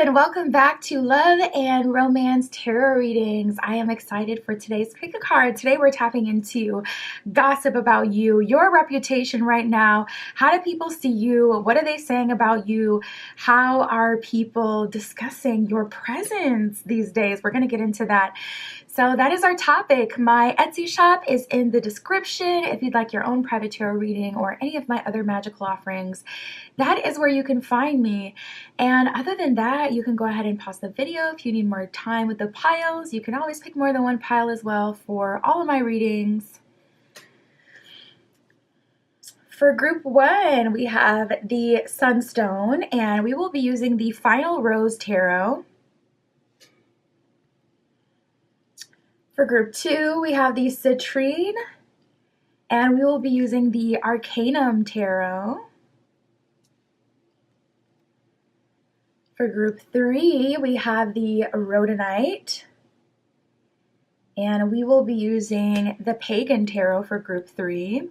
and welcome back to Love and Romance Tarot Readings. I am excited for today's pick a card. Today we're tapping into gossip about you, your reputation right now. How do people see you? What are they saying about you? How are people discussing your presence these days? We're going to get into that. So that is our topic. My Etsy shop is in the description. If you'd like your own private tarot reading or any of my other magical offerings, that is where you can find me. And other than that, you can go ahead and pause the video if you need more time with the piles. You can always pick more than one pile as well for all of my readings. For group 1, we have the Sunstone, and we will be using the Final Rose Tarot. For group 2, we have the Citrine, and we will be using the Arcanum Tarot. For group 3, we have the Rhodonite, and we will be using the Pagan Tarot for group 3.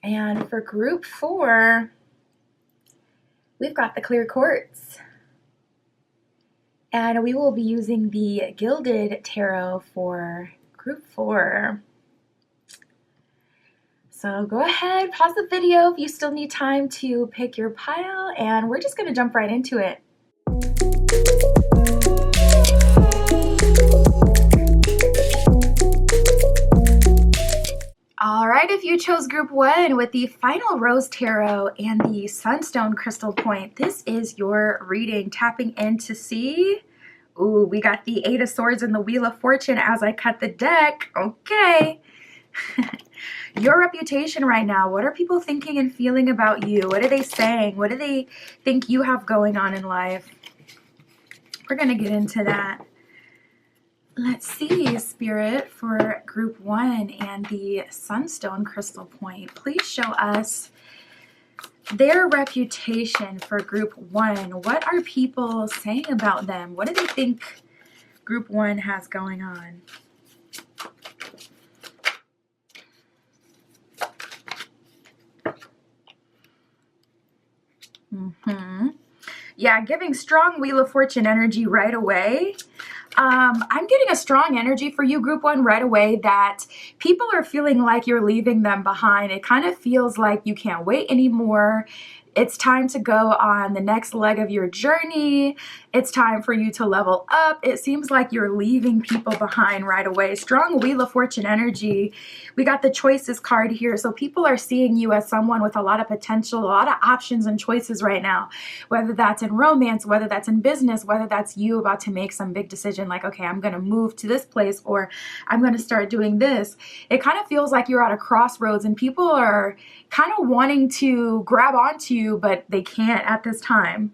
And for group 4, we've got the Clear Quartz. And we will be using the Gilded Tarot for group 4. So go ahead, pause the video if you still need time to pick your pile, and we're just going to jump right into it. All right, if you chose group 1 with the Final Rose Tarot and the Sunstone Crystal Point, this is your reading. Tapping in to see. Ooh, we got the 8 of Swords and the Wheel of Fortune as I cut the deck. Okay. Your reputation right now. What are people thinking and feeling about you? What are they saying? What do they think you have going on in life? We're going to get into that. Let's see, Spirit, for group 1 and the Sunstone Crystal Point. Please show us their reputation for group 1. What are people saying about them? What do they think group 1 has going on? Yeah, giving strong Wheel of Fortune energy right away. I'm getting a strong energy for you, group 1, right away that people are feeling like you're leaving them behind. It kind of feels like you can't wait anymore. It's time to go on the next leg of your journey. It's time for you to level up. It seems like you're leaving people behind right away. Strong Wheel of Fortune energy. We got the Choices card here. So people are seeing you as someone with a lot of potential, a lot of options and choices right now. Whether that's in romance, whether that's in business, whether that's you about to make some big decision like, okay, I'm going to move to this place or I'm going to start doing this. It kind of feels like you're at a crossroads and people are kind of wanting to grab onto you, but they can't at this time.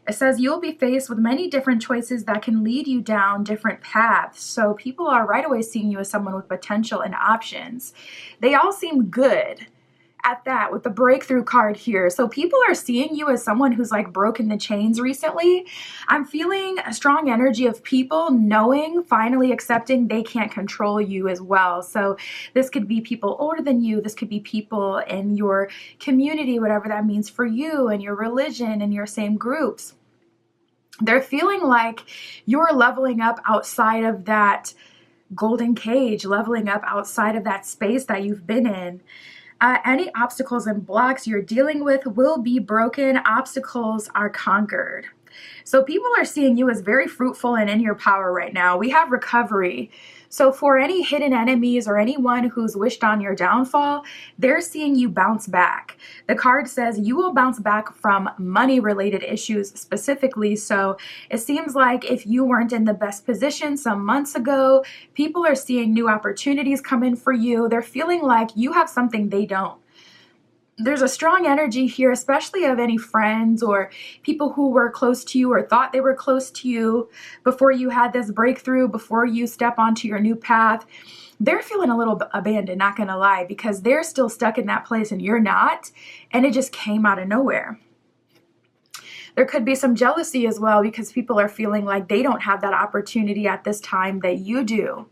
It says you'll be faced with many different choices that can lead you down different paths. So people are right away seeing you as someone with potential and options. They all seem good at that with the breakthrough card here. So people are seeing you as someone who's like broken the chains recently. I'm feeling a strong energy of people knowing, finally accepting they can't control you as well. So this could be people older than you. This could be people in your community, whatever that means for you and your religion and your same groups. They're feeling like you're leveling up outside of that golden cage, leveling up outside of that space that you've been in. Any obstacles and blocks you're dealing with will be broken. Obstacles are conquered. So people are seeing you as very fruitful and in your power right now. We have recovery. So for any hidden enemies or anyone who's wished on your downfall, they're seeing you bounce back. The card says you will bounce back from money-related issues specifically. So it seems like if you weren't in the best position some months ago, people are seeing new opportunities come in for you. They're feeling like you have something they don't. There's a strong energy here, especially of any friends or people who were close to you or thought they were close to you before you had this breakthrough, before you step onto your new path. They're feeling a little abandoned, not going to lie, because they're still stuck in that place and you're not, and it just came out of nowhere. There could be some jealousy as well because people are feeling like they don't have that opportunity at this time that you do.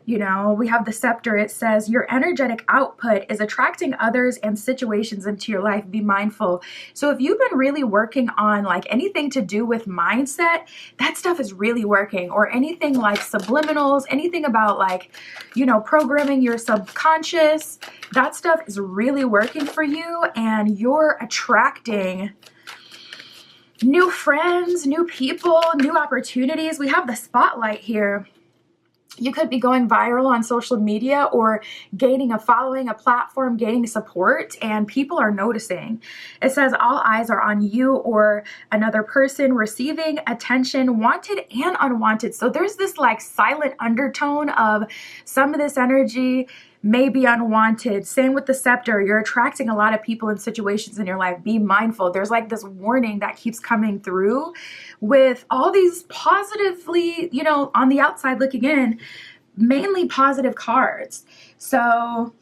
You know, we have the scepter. It says your energetic output is attracting others and situations into your life. Be mindful. So if you've been really working on like anything to do with mindset, that stuff is really working. Or anything like subliminals, anything about like, you know, programming your subconscious, that stuff is really working for you, and you're attracting new friends, new people, new opportunities. We have the spotlight here. You could be going viral on social media or gaining a following, a platform, gaining support, and people are noticing. It says all eyes are on you or another person, receiving attention, wanted and unwanted. So there's this like silent undertone of some of this energy may be unwanted. Same with the scepter. You're attracting a lot of people and situations in your life. Be mindful. There's like this warning that keeps coming through with all these positively, you know, on the outside looking in, mainly positive cards. So,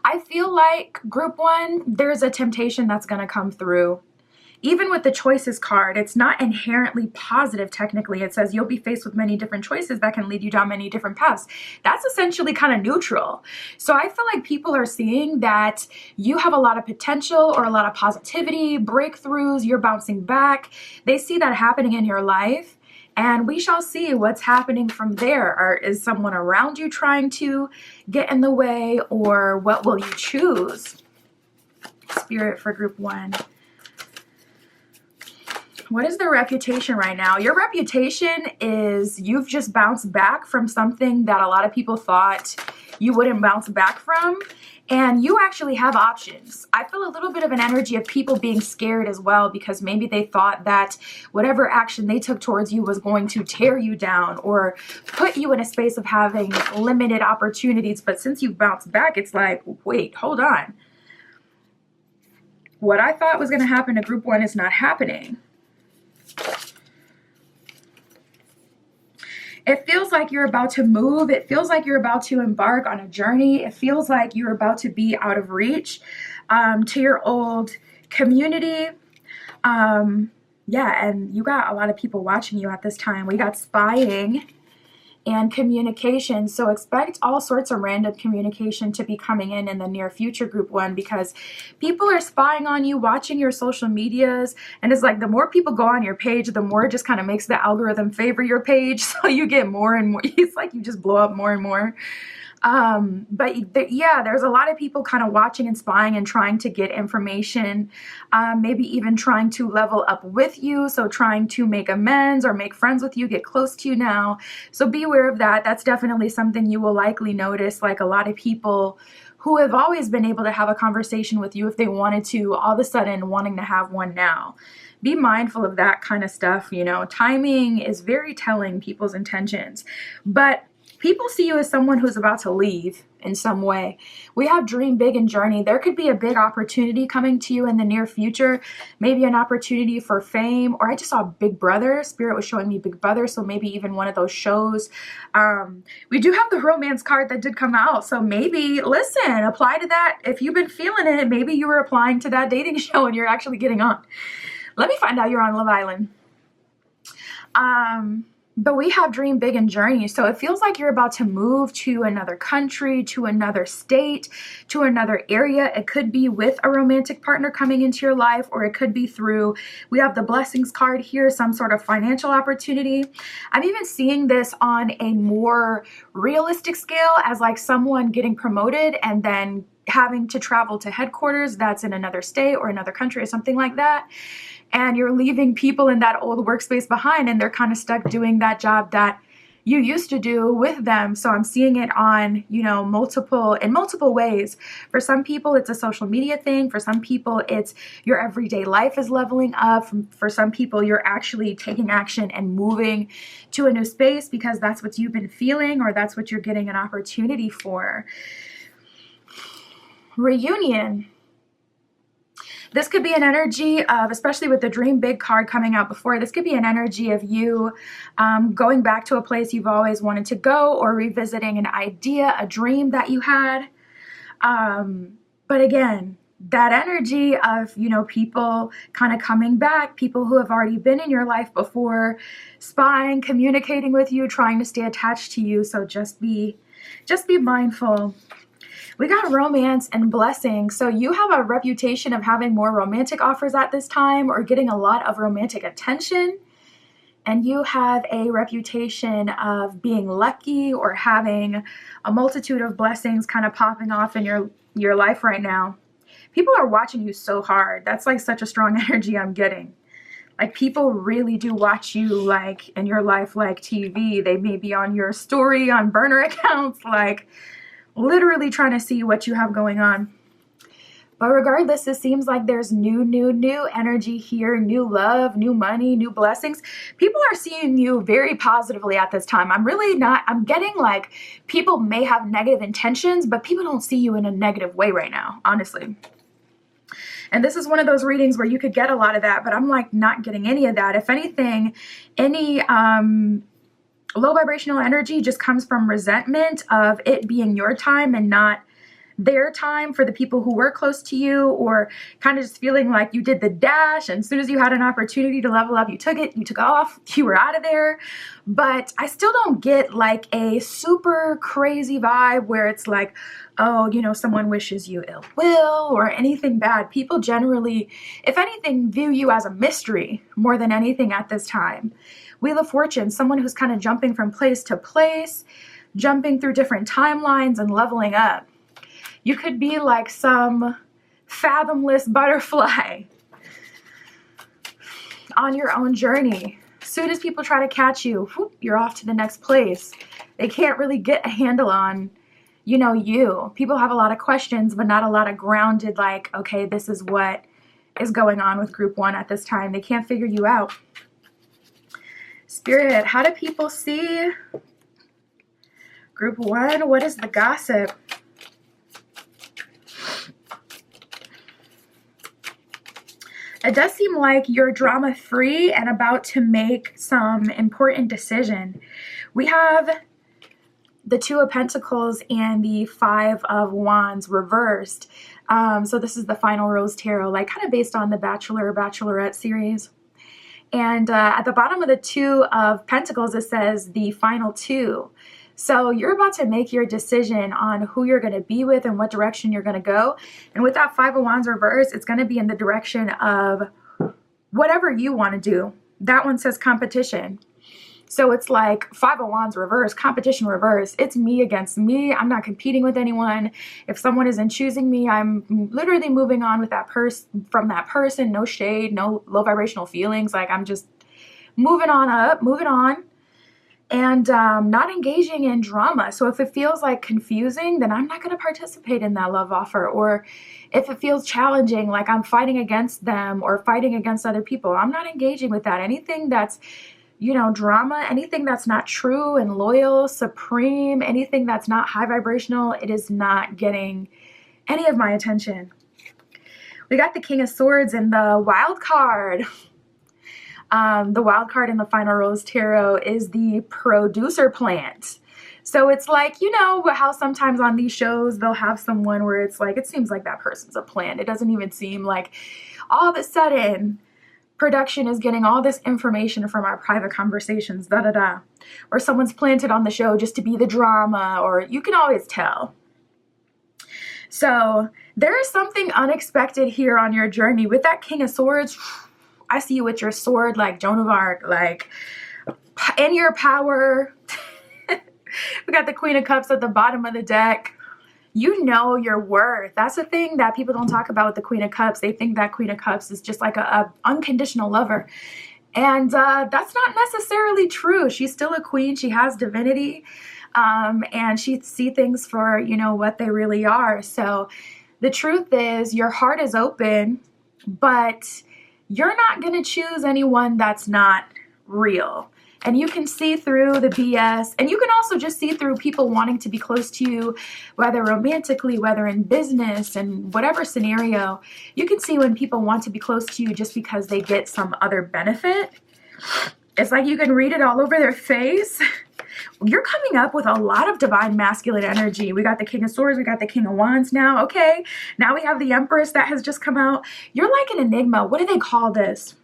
I feel like group one, there's a temptation that's going to come through. Even with the choices card, it's not inherently positive technically. It says you'll be faced with many different choices that can lead you down many different paths. That's essentially kind of neutral. So I feel like people are seeing that you have a lot of potential or a lot of positivity, breakthroughs, you're bouncing back. They see that happening in your life, and we shall see what's happening from there. Or is someone around you trying to get in the way, or what will you choose? Spirit for group one. What is their reputation right now? Your reputation is you've just bounced back from something that a lot of people thought you wouldn't bounce back from. And you actually have options. I feel a little bit of an energy of people being scared as well, because maybe they thought that whatever action they took towards you was going to tear you down or put you in a space of having limited opportunities. But since you've bounced back, it's like, wait, hold on. What I thought was going to happen to group one is not happening. It feels like you're about to move. It feels like you're about to embark on a journey. It feels like you're about to be out of reach to your old community. Yeah, and you got a lot of people watching you at this time. We got spying and communication. So expect all sorts of random communication to be coming in the near future, group one, because people are spying on you, watching your social medias. And it's like the more people go on your page, the more it just kind of makes the algorithm favor your page. So you get more and more. It's like you just blow up more and more. Yeah, there's a lot of people kind of watching and spying and trying to get information, maybe even trying to level up with you. So trying to make amends or make friends with you, get close to you now. So be aware of that. That's definitely something you will likely notice. Like a lot of people who have always been able to have a conversation with you if they wanted to, all of a sudden wanting to have one now. Be mindful of that kind of stuff. You know, timing is very telling people's intentions, but people see you as someone who's about to leave in some way. We have dream big and journey. There could be a big opportunity coming to you in the near future, maybe an opportunity for fame, or I just saw Big Brother. Spirit was showing me Big Brother, so maybe even one of those shows. We do have the romance card that did come out, so maybe, listen, apply to that. If you've been feeling it, maybe you were applying to that dating show and you're actually getting on. Let me find out you're on Love Island. But we have dream big and journey. So it feels like you're about to move to another country, to another state, to another area. It could be with a romantic partner coming into your life, or it could be through, we have the blessings card here, some sort of financial opportunity. I'm even seeing this on a more realistic scale as like someone getting promoted and then having to travel to headquarters that's in another state or another country or something like that. And you're leaving people in that old workspace behind, and they're kind of stuck doing that job that you used to do with them. So I'm seeing it on, you know, in multiple ways. For some people, it's a social media thing. For some people, it's your everyday life is leveling up. For some people, you're actually taking action and moving to a new space because that's what you've been feeling, or that's what you're getting an opportunity for. Reunion. This could be an energy of, especially with the Dream Big card coming out before, this could be an energy of you going back to a place you've always wanted to go, or revisiting an idea, a dream that you had. But again, that energy of, you know, people kind of coming back, people who have already been in your life before, spying, communicating with you, trying to stay attached to you. So just be mindful. We got romance and blessing. So you have a reputation of having more romantic offers at this time or getting a lot of romantic attention. And you have a reputation of being lucky or having a multitude of blessings kind of popping off in your life right now. People are watching you so hard. That's like such a strong energy I'm getting. Like people really do watch you like in your life like TV. They may be on your story, on burner accounts, like literally trying to see what you have going on. But regardless, it seems like there's new energy here, new love, new money, new blessings. People are seeing you very positively at this time. I'm getting like people may have negative intentions, but people don't see you in a negative way right now, honestly. And this is one of those readings where you could get a lot of that, but I'm like not getting any of that. If anything, any low vibrational energy just comes from resentment of it being your time and not their time for the people who were close to you, or kind of just feeling like you did the dash and as soon as you had an opportunity to level up, you took it, you took off, you were out of there. But I still don't get like a super crazy vibe where it's like, oh, you know, someone wishes you ill will or anything bad. People generally, if anything, view you as a mystery more than anything at this time. Wheel of Fortune, someone who's kind of jumping from place to place, jumping through different timelines and leveling up. You could be like some fathomless butterfly on your own journey. As soon as people try to catch you, whoop, you're off to the next place. They can't really get a handle on, you know, you. People have a lot of questions, but not a lot of grounded, like, okay, this is what is going on with group one at this time. They can't figure you out. Spirit, how do people see group one? What is the gossip? It does seem like you're drama-free and about to make some important decision. We have the Two of Pentacles and the Five of Wands reversed. So this is the final Rose Tarot, like kind of based on the Bachelor or Bachelorette series. And at the bottom of the Two of Pentacles, it says the final two. So you're about to make your decision on who you're going to be with and what direction you're going to go. And with that Five of Wands reverse, it's going to be in the direction of whatever you want to do. That one says competition. So it's like Five of Wands reverse, competition reverse. It's me against me. I'm not competing with anyone. If someone isn't choosing me, I'm literally moving on with that from that person. No shade, no low vibrational feelings. Like I'm just moving on up, moving on. And not engaging in drama. So if it feels like confusing, then I'm not going to participate in that love offer. Or if it feels challenging, like I'm fighting against them or fighting against other people, I'm not engaging with that. Anything that's, you know, drama, anything that's not true and loyal, supreme, anything that's not high vibrational, it is not getting any of my attention. We got the King of Swords and the Wild card. The wild card in the final Rose Tarot is the producer plant. So it's like, you know, how sometimes on these shows they'll have someone where it's like, it seems like that person's a plant. It doesn't even seem like all of a sudden production is getting all this information from our private conversations, da-da-da. Or someone's planted on the show just to be the drama, or you can always tell. So there is something unexpected here on your journey. With that King of Swords, I see you with your sword like Joan of Arc, like in your power. We got the Queen of Cups at the bottom of the deck. You know your worth. That's the thing that people don't talk about with the Queen of Cups. They think that Queen of Cups is just like a unconditional lover. And that's not necessarily true. She's still a queen. She has divinity. And she sees things for, you know, what they really are. So the truth is your heart is open, but you're not going to choose anyone that's not real. And you can see through the BS, and you can also just see through people wanting to be close to you, whether romantically, whether in business, and whatever scenario. You can see when people want to be close to you just because they get some other benefit. It's like you can read it all over their face. You're coming up with a lot of divine masculine energy. We got the King of Swords. We got the King of Wands now. Okay. Now we have the Empress that has just come out. You're like an enigma. What do they call this?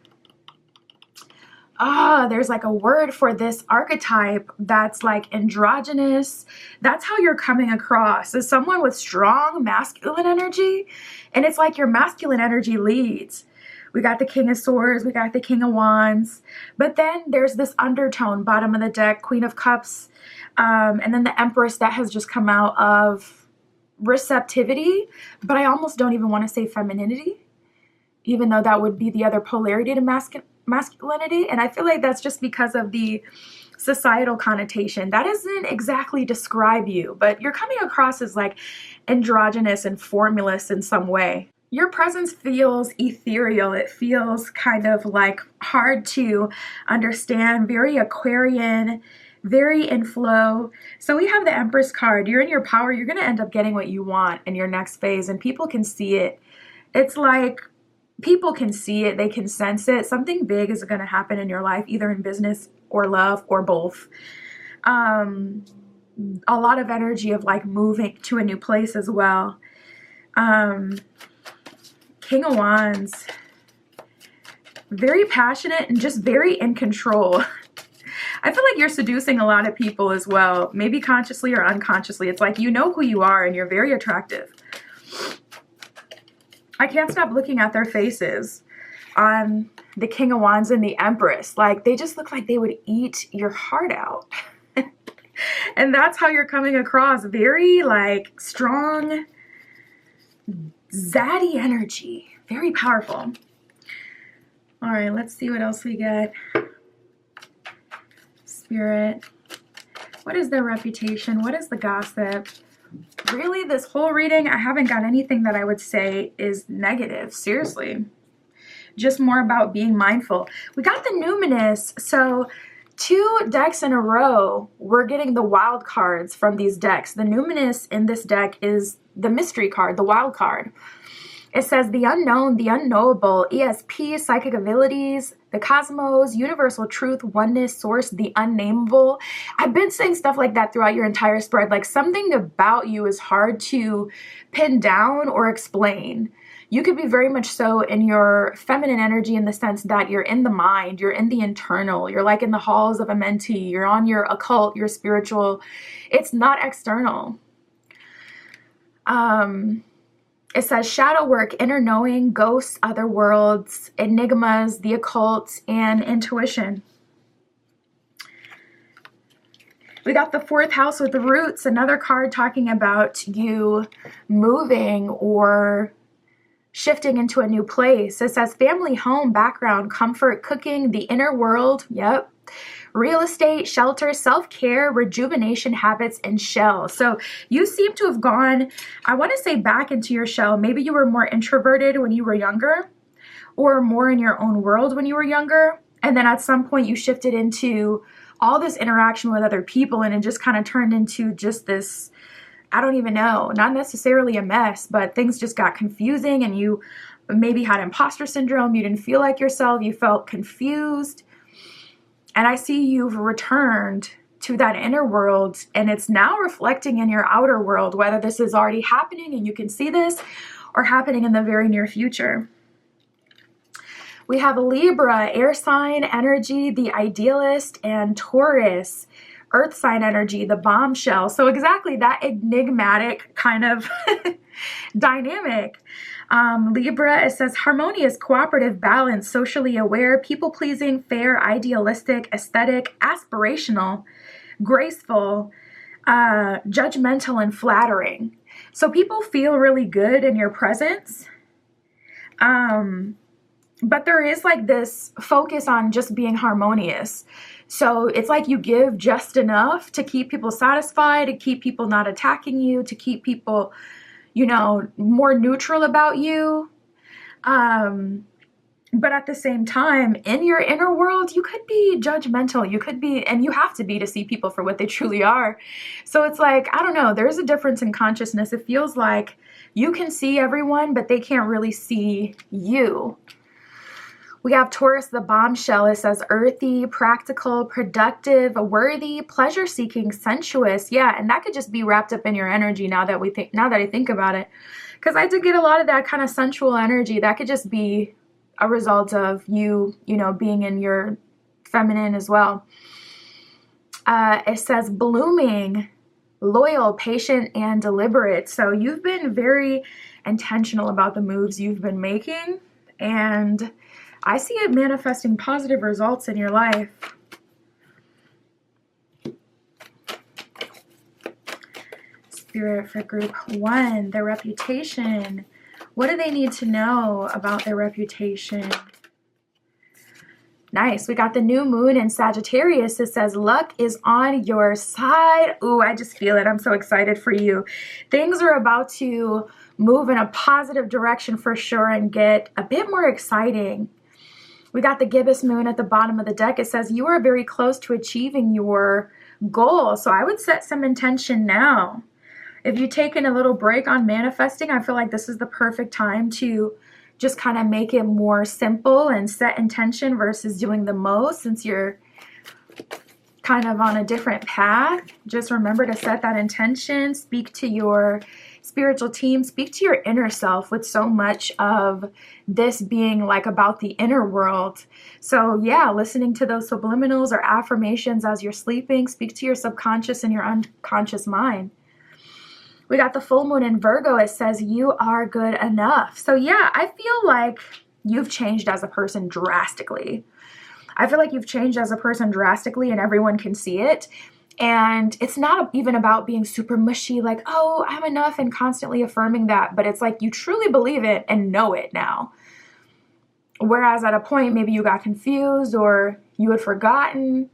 There's like a word for this archetype that's like androgynous. That's how you're coming across as someone with strong masculine energy. And it's like your masculine energy leads. We got the King of Swords. We got the King of Wands. But then there's this undertone, bottom of the deck, Queen of Cups. And then the Empress that has just come out of receptivity. But I almost don't even want to say femininity, even though that would be the other polarity to masculinity. And I feel like that's just because of the societal connotation. That doesn't exactly describe you, but you're coming across as like androgynous and formless in some way. Your presence feels ethereal. It feels kind of like hard to understand, very Aquarian, very in flow. So we have the Empress card. You're in your power. You're going to end up getting what you want in your next phase, and people can see it. It's like people can see it. They can sense it. Something big is going to happen in your life, either in business or love or both. A lot of energy of like moving to a new place as well. King of Wands, very passionate and just very in control. I feel like you're seducing a lot of people as well, maybe consciously or unconsciously. It's like you know who you are and you're very attractive. I can't stop looking at their faces on the King of Wands and the Empress. Like they just look like they would eat your heart out. And that's how you're coming across. Very like strong, zaddy energy. Very powerful. All right, let's see what else we get. Spirit. What is their reputation? What is the gossip? Really, this whole reading, I haven't got anything that I would say is negative. Seriously. Just more about being mindful. We got the Numinous. So 2 decks in a row, we're getting the wild cards from these decks. The Numinous in this deck is the mystery card, the wild card. It says the unknown, the unknowable, ESP, psychic abilities, the cosmos, universal truth, oneness, source, the unnameable. I've been saying stuff like that throughout your entire spread. Like something about you is hard to pin down or explain. You could be very much so in your feminine energy in the sense that you're in the mind, you're in the internal, you're like in the halls of a mentee, you're on your occult, your spiritual. It's not external. It says shadow work, inner knowing, ghosts, other worlds, enigmas, the occult, and intuition. We got the 4th house with the roots, another card talking about you moving or shifting into a new place. It says family, home, background, comfort, cooking, the inner world. Yep. Real estate, shelter, self-care, rejuvenation habits, and shell. So you seem to have gone, I want to say, back into your shell. Maybe you were more introverted when you were younger or more in your own world when you were younger. And then at some point you shifted into all this interaction with other people and it just kind of turned into just this, I don't even know, not necessarily a mess, but things just got confusing and you maybe had imposter syndrome. You didn't feel like yourself. You felt confused. And I see you've returned to that inner world and it's now reflecting in your outer world, whether this is already happening and you can see this or happening in the very near future. We have Libra, air sign energy, the idealist, and Taurus, earth sign energy, the bombshell. So exactly that enigmatic kind of dynamic. Libra, it says harmonious, cooperative, balanced, socially aware, people-pleasing, fair, idealistic, aesthetic, aspirational, graceful, judgmental, and flattering. So people feel really good in your presence. But there is like this focus on just being harmonious. So it's like you give just enough to keep people satisfied, to keep people not attacking you, to keep people, you know, more neutral about you. But at the same time, in your inner world, you could be judgmental. You could be, and you have to be to see people for what they truly are. So it's like, I don't know, there's a difference in consciousness. It feels like you can see everyone, but they can't really see you. We have Taurus, the bombshell. It says earthy, practical, productive, worthy, pleasure-seeking, sensuous. Yeah, and that could just be wrapped up in your energy now that I think about it. Because I did get a lot of that kind of sensual energy. That could just be a result of you know, being in your feminine as well. It says blooming, loyal, patient, and deliberate. So you've been very intentional about the moves you've been making, and I see it manifesting positive results in your life. Spirit for group 1, their reputation. What do they need to know about their reputation? Nice. We got the new moon in Sagittarius. It says luck is on your side. Ooh, I just feel it. I'm so excited for you. Things are about to move in a positive direction for sure and get a bit more exciting. We got the gibbous moon at the bottom of the deck. It says you are very close to achieving your goal. So I would set some intention now. If you've taken a little break on manifesting, I feel like this is the perfect time to just kind of make it more simple and set intention versus doing the most, since you're kind of on a different path. Just remember to set that intention, speak to your spiritual team, speak to your inner self, with so much of this being like about the inner world. So yeah, listening to those subliminals or affirmations as you're sleeping, speak to your subconscious and your unconscious mind. We got the full moon in Virgo. It says you are good enough. So yeah, I feel like you've changed as a person drastically. I feel like you've changed as a person drastically, and everyone can see it. And it's not even about being super mushy, like, oh, I'm enough, and constantly affirming that. But it's like you truly believe it and know it now. Whereas at a point, maybe you got confused or you had forgotten.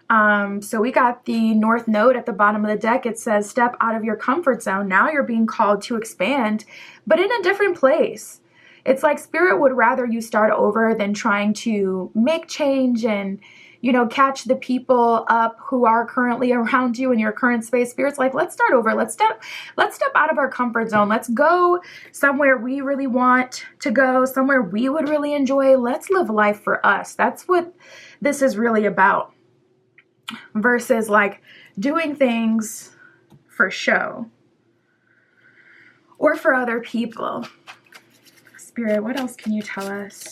So we got the North Node at the bottom of the deck. It says step out of your comfort zone. Now you're being called to expand, but in a different place. It's like Spirit would rather you start over than trying to make change and, you know, catch the people up who are currently around you in your current space. Spirit's like, let's start over. Let's step out of our comfort zone. Let's go somewhere we really want to go, somewhere we would really enjoy. Let's live life for us. That's what this is really about. Versus like doing things for show or for other people. Spirit, what else can you tell us?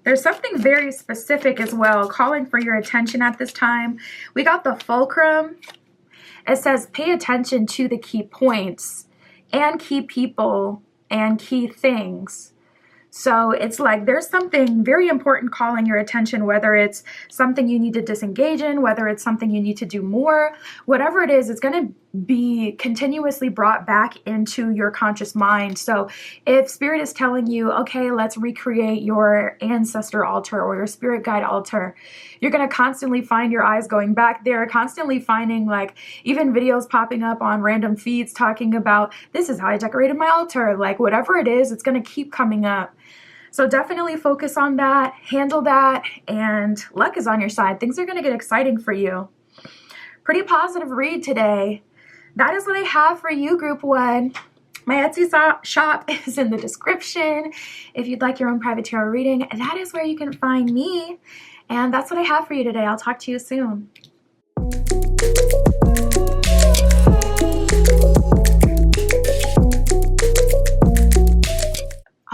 There's something very specific as well calling for your attention at this time. We got the fulcrum. It says pay attention to the key points and key people and key things. So it's like there's something very important calling your attention, whether it's something you need to disengage in, whether it's something you need to do more, whatever it is, it's going to be continuously brought back into your conscious mind. So if Spirit is telling you, okay, let's recreate your ancestor altar or your spirit guide altar, you're going to constantly find your eyes going back there, constantly finding like even videos popping up on random feeds talking about this is how I decorated my altar. Like whatever it is, it's going to keep coming up. So definitely focus on that, handle that, and luck is on your side. Things are going to get exciting for you. Pretty positive read today. That is what I have for you, Group 1. My Etsy shop is in the description. If you'd like your own private tarot reading, that is where you can find me. And that's what I have for you today. I'll talk to you soon.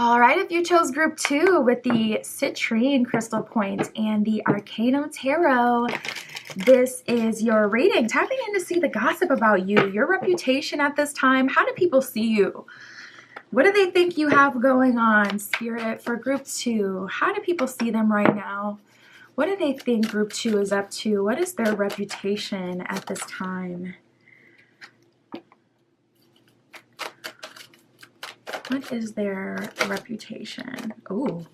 All right, if you chose Group 2 with the Citrine Crystal Point and the Arcanum Tarot, this is your reading. Tapping in to see the gossip about you, your reputation at this time. How do people see you? What do they think you have going on, Spirit, for Group 2? How do people see them right now? What do they think Group 2 is up to? What is their reputation at this time? What is their reputation? Ooh.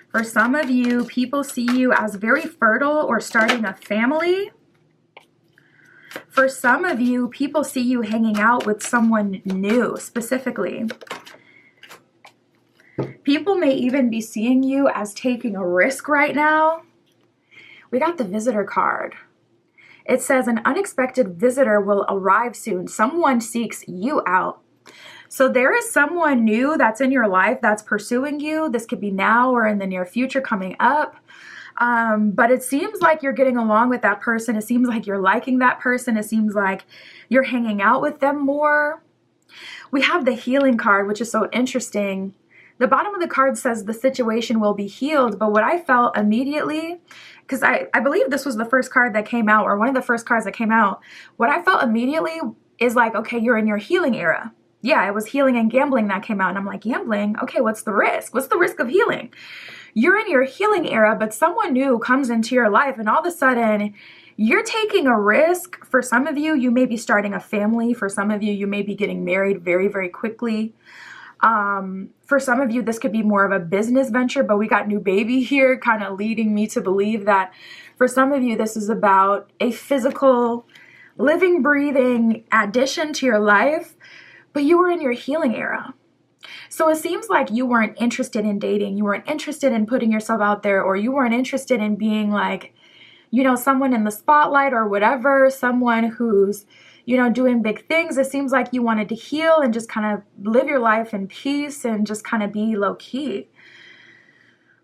For some of you, people see you as very fertile or starting a family. For some of you, people see you hanging out with someone new, specifically. People may even be seeing you as taking a risk right now. We got the Visitor card. It says an unexpected visitor will arrive soon. Someone seeks you out. So there is someone new that's in your life that's pursuing you. This could be now or in the near future coming up. But it seems like you're getting along with that person. It seems like you're liking that person. It seems like you're hanging out with them more. We have the healing card, which is so interesting. The bottom of the card says the situation will be healed. But what I felt immediately, because I believe this was the first card that came out, or one of the first cards that came out, what I felt immediately is like, okay, you're in your healing era. Yeah, it was healing and gambling that came out. And I'm like, gambling? Okay, what's the risk? What's the risk of healing? You're in your healing era, but someone new comes into your life and all of a sudden you're taking a risk. For some of you, you may be starting a family. For some of you, you may be getting married very, very quickly. For some of you, this could be more of a business venture, but we got new baby here kind of leading me to believe that for some of you, this is about a physical, living, breathing addition to your life, but you were in your healing era. So it seems like you weren't interested in dating. You weren't interested in putting yourself out there, or you weren't interested in being like, you know, someone in the spotlight or whatever, someone who's, you know, doing big things. It seems like you wanted to heal and just kind of live your life in peace and just kind of be low key.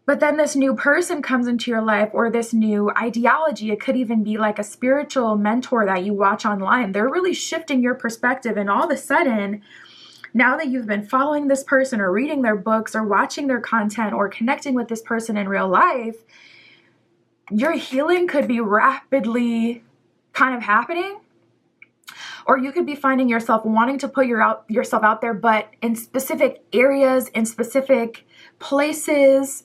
But then this new person comes into your life, or this new ideology. It could even be like a spiritual mentor that you watch online. They're really shifting your perspective. And all of a sudden, now that you've been following this person or reading their books or watching their content or connecting with this person in real life, your healing could be rapidly kind of happening. Or you could be finding yourself wanting to put yourself out there, but in specific areas, in specific places.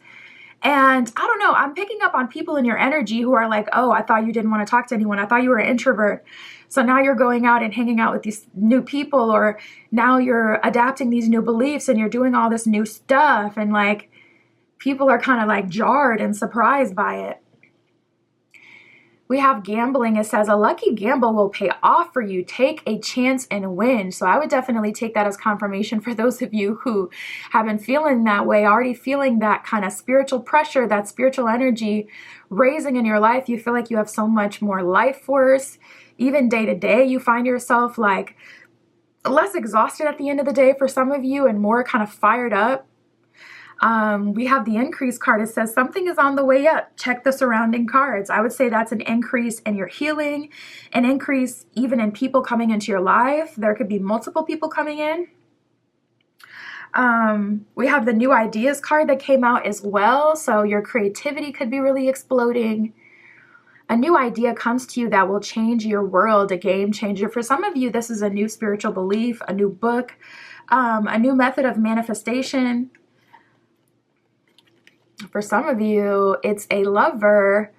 And I don't know, I'm picking up on people in your energy who are like, oh, I thought you didn't want to talk to anyone. I thought you were an introvert. So now you're going out and hanging out with these new people, or now you're adapting these new beliefs and you're doing all this new stuff. And like, people are kind of like jarred and surprised by it. We have gambling. It says a lucky gamble will pay off for you. Take a chance and win. So I would definitely take that as confirmation for those of you who have been feeling that way, already feeling that kind of spiritual pressure, that spiritual energy raising in your life. You feel like you have so much more life force. Even day to day, you find yourself like less exhausted at the end of the day for some of you and more kind of fired up. We have the increase card. It says something is on the way up. Check the surrounding cards. I would say that's an increase in your healing, an increase even in people coming into your life. There could be multiple people coming in. We have the new ideas card that came out as well. So your creativity could be really exploding. A new idea comes to you that will change your world, a game changer. For some of you, this is a new spiritual belief, a new book, a new method of manifestation. For some of you, it's a lover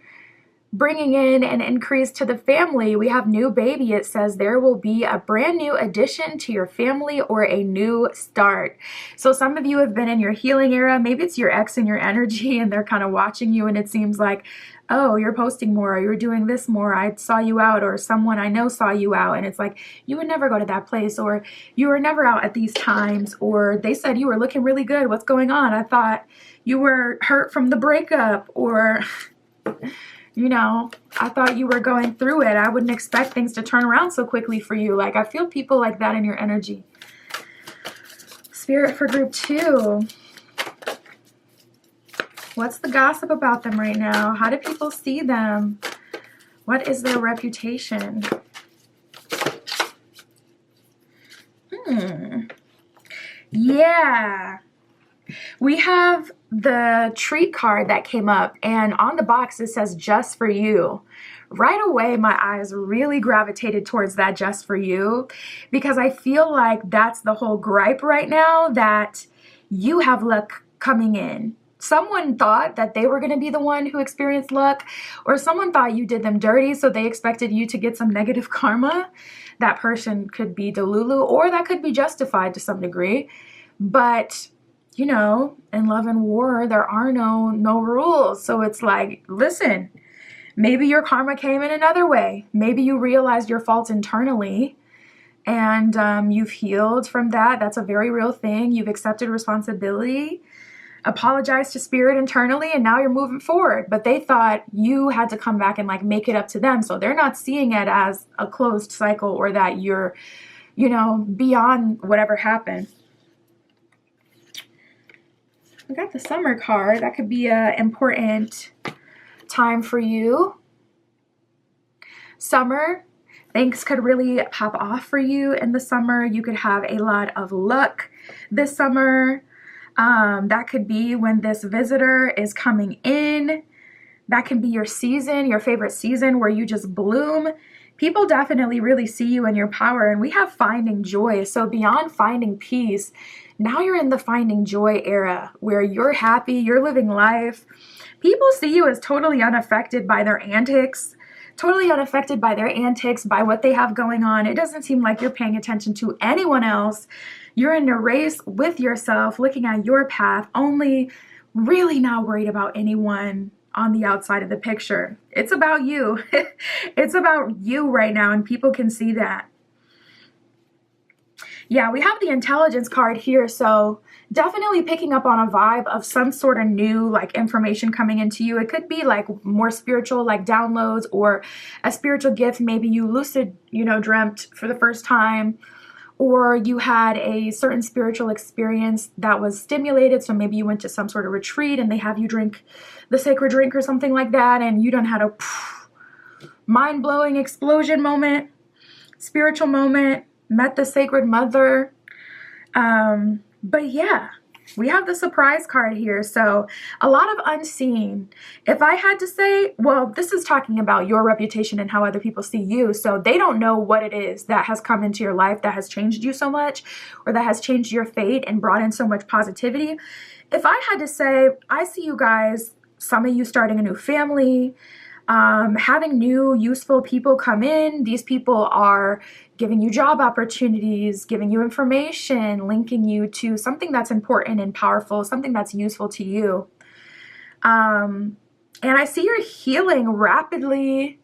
bringing in an increase to the family. We have new baby. It says there will be a brand new addition to your family or a new start. So some of you have been in your healing era. Maybe it's your ex in your energy and they're kind of watching you and it seems like, oh, you're posting more, or you're doing this more. I saw you out, or someone I know saw you out. And it's like, you would never go to that place, or you were never out at these times, or they said you were looking really good. What's going on? I thought you were hurt from the breakup, or, you know, I thought you were going through it. I wouldn't expect things to turn around so quickly for you. Like, I feel people like that in your energy. Spirit for group 2. What's the gossip about them right now? How do people see them? What is their reputation? Yeah. We have the treat card that came up, and on the box it says just for you. Right away, my eyes really gravitated towards that just for you, because I feel like that's the whole gripe right now, that you have luck coming in. Someone thought that they were going to be the one who experienced luck, or someone thought you did them dirty, so they expected you to get some negative karma. That person could be Delulu, or that could be justified to some degree. But, you know, in love and war, there are no rules. So it's like, listen, maybe your karma came in another way. Maybe you realized your faults internally, and you've healed from that. That's a very real thing. You've accepted responsibility. apologized to spirit internally, and now you're moving forward. But they thought you had to come back and like make it up to them. So they're not seeing it as a closed cycle or that you're, you know, beyond whatever happened. We got the summer card. That could be an important time for you. Summer, things could really pop off for you in the summer. You could have a lot of luck this summer. That could be when this visitor is coming in. That can be your season, your favorite season where you just bloom. People definitely really see you in your power, and we have finding joy. So beyond finding peace, now you're in the finding joy era where you're happy, you're living life. People see you as totally unaffected by their antics, by what they have going on. It doesn't seem like you're paying attention to anyone else. You're in a race with yourself, looking at your path, only really not worried about anyone on the outside of the picture. It's about you. It's about you right now, and people can see that. Yeah, we have the intelligence card here, so definitely picking up on a vibe of some sort of new like information coming into you. It could be like more spiritual, like downloads, or a spiritual gift. Maybe you lucid, dreamt for the first time, or you had a certain spiritual experience that was stimulated. So maybe you went to some sort of retreat and they have you drink the sacred drink or something like that, and you done had a mind-blowing explosion moment, spiritual moment, met the sacred mother. But yeah, we have the surprise card here. So a lot of unseen. If I had to say, well, this is talking about your reputation and how other people see you. So they don't know what it is that has come into your life that has changed you so much, or that has changed your fate and brought in so much positivity. If I had to say, I see you guys, some of you starting a new family, having new useful people come in. These people are giving you job opportunities, giving you information, linking you to something that's important and powerful, something that's useful to you. And I see your healing rapidly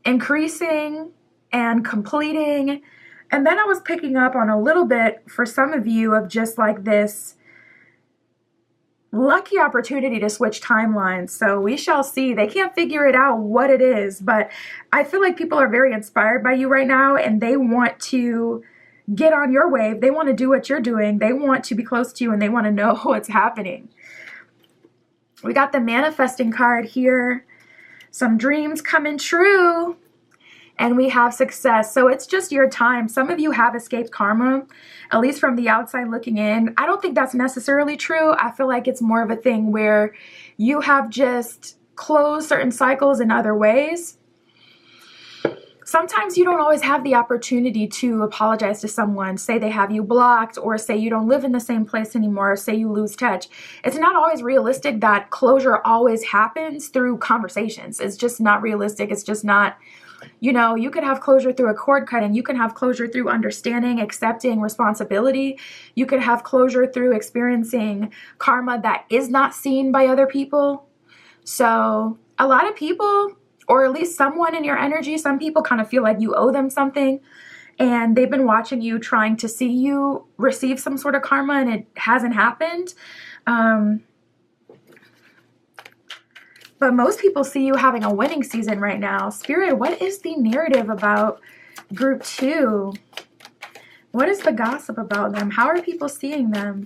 increasing and completing. And then I was picking up on a little bit for some of you of just like this lucky opportunity to switch timelines. So we shall see. They can't figure it out what it is, but I feel like people are very inspired by you right now, and they want to get on your wave. They want to do what you're doing. They want to be close to you, and they want to know what's happening. We got the manifesting card here. Some dreams coming true. And we have success. So it's just your time. Some of you have escaped karma, at least from the outside looking in. I don't think that's necessarily true. I feel like it's more of a thing where you have just closed certain cycles in other ways. Sometimes you don't always have the opportunity to apologize to someone, say they have you blocked, or say you don't live in the same place anymore, or say you lose touch. It's not always realistic that closure always happens through conversations. It's just not realistic. It's just not... you could have closure through a cord cutting. You can have closure through understanding, accepting responsibility. You could have closure through experiencing karma that is not seen by other people. So a lot of people, or at least someone in your energy, some people kind of feel like you owe them something, and they've been watching you, trying to see you receive some sort of karma, and it hasn't happened. But most people see you having a winning season right now. Spirit, what is the narrative about group 2? What is the gossip about them? How are people seeing them?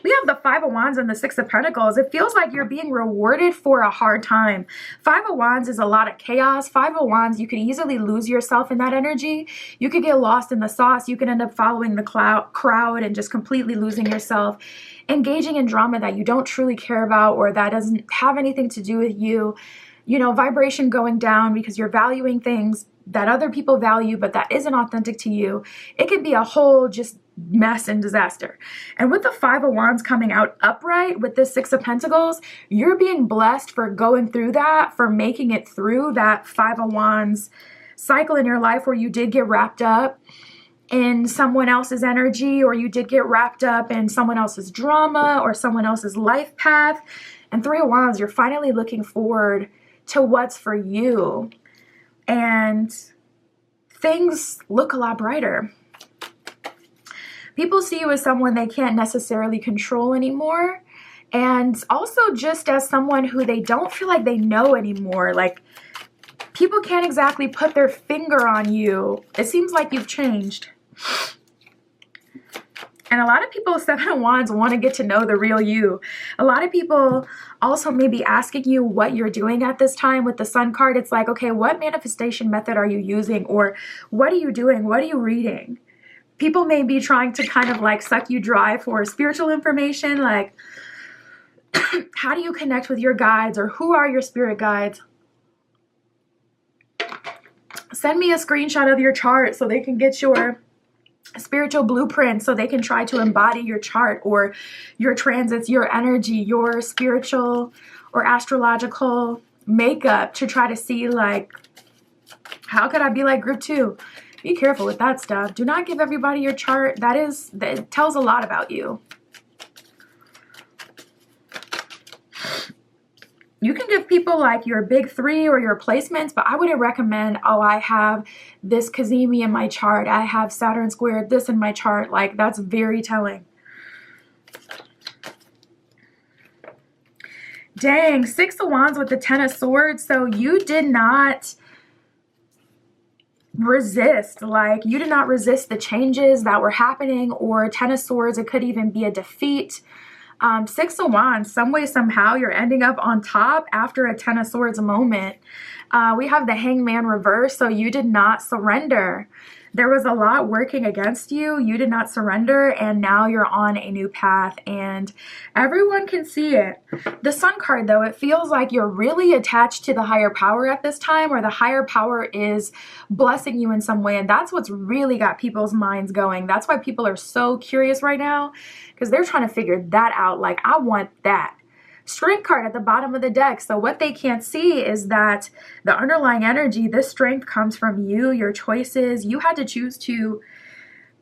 We have the Five of Wands and the Six of Pentacles. It feels like you're being rewarded for a hard time. Five of Wands is a lot of chaos. Five of Wands, you could easily lose yourself in that energy. You could get lost in the sauce. You could end up following the crowd and just completely losing yourself, engaging in drama that you don't truly care about, or that doesn't have anything to do with you. Vibration going down because you're valuing things that other people value, but that isn't authentic to you. It could be a whole just mess and disaster. And with the Five of Wands coming out upright with the Six of Pentacles, you're being blessed for going through that, for making it through that Five of Wands cycle in your life where you did get wrapped up in someone else's energy, or you did get wrapped up in someone else's drama or someone else's life path. And Three of Wands, you're finally looking forward to what's for you. And things look a lot brighter. People see you as someone they can't necessarily control anymore, and also just as someone who they don't feel like they know anymore. Like, people can't exactly put their finger on you. It seems like you've changed. And a lot of people with Seven of Wands want to get to know the real you. A lot of people also may be asking you what you're doing at this time with the Sun card. It's like, okay, what manifestation method are you using? Or what are you doing? What are you reading? People may be trying to kind of like suck you dry for spiritual information. Like, how do you connect with your guides, or who are your spirit guides? Send me a screenshot of your chart so they can get your spiritual blueprint, so they can try to embody your chart or your transits, your energy, your spiritual or astrological makeup, to try to see like, how could I be like group 2? Be careful with that stuff. Do not give everybody your chart. That tells a lot about you. You can give people like your big 3 or your placements, but I wouldn't recommend, oh, I have this Kazemi in my chart, I have Saturn squared this in my chart. Like, that's very telling. Dang, 6 of Wands with the 10 of Swords. So you did not resist. Like, you did not resist the changes that were happening, or 10 of Swords, it could even be a defeat. 6 of Wands, some way, somehow, you're ending up on top after a 10 of Swords moment. We have the Hangman reverse, so you did not surrender. There was a lot working against you. You did not surrender, and now you're on a new path, and everyone can see it. The Sun card, though, it feels like you're really attached to the higher power at this time, or the higher power is blessing you in some way, and that's what's really got people's minds going. That's why people are so curious right now, because they're trying to figure that out. Like, I want that. Strength card at the bottom of the deck. So what they can't see is that the underlying energy, this strength comes from you, your choices. You had to choose to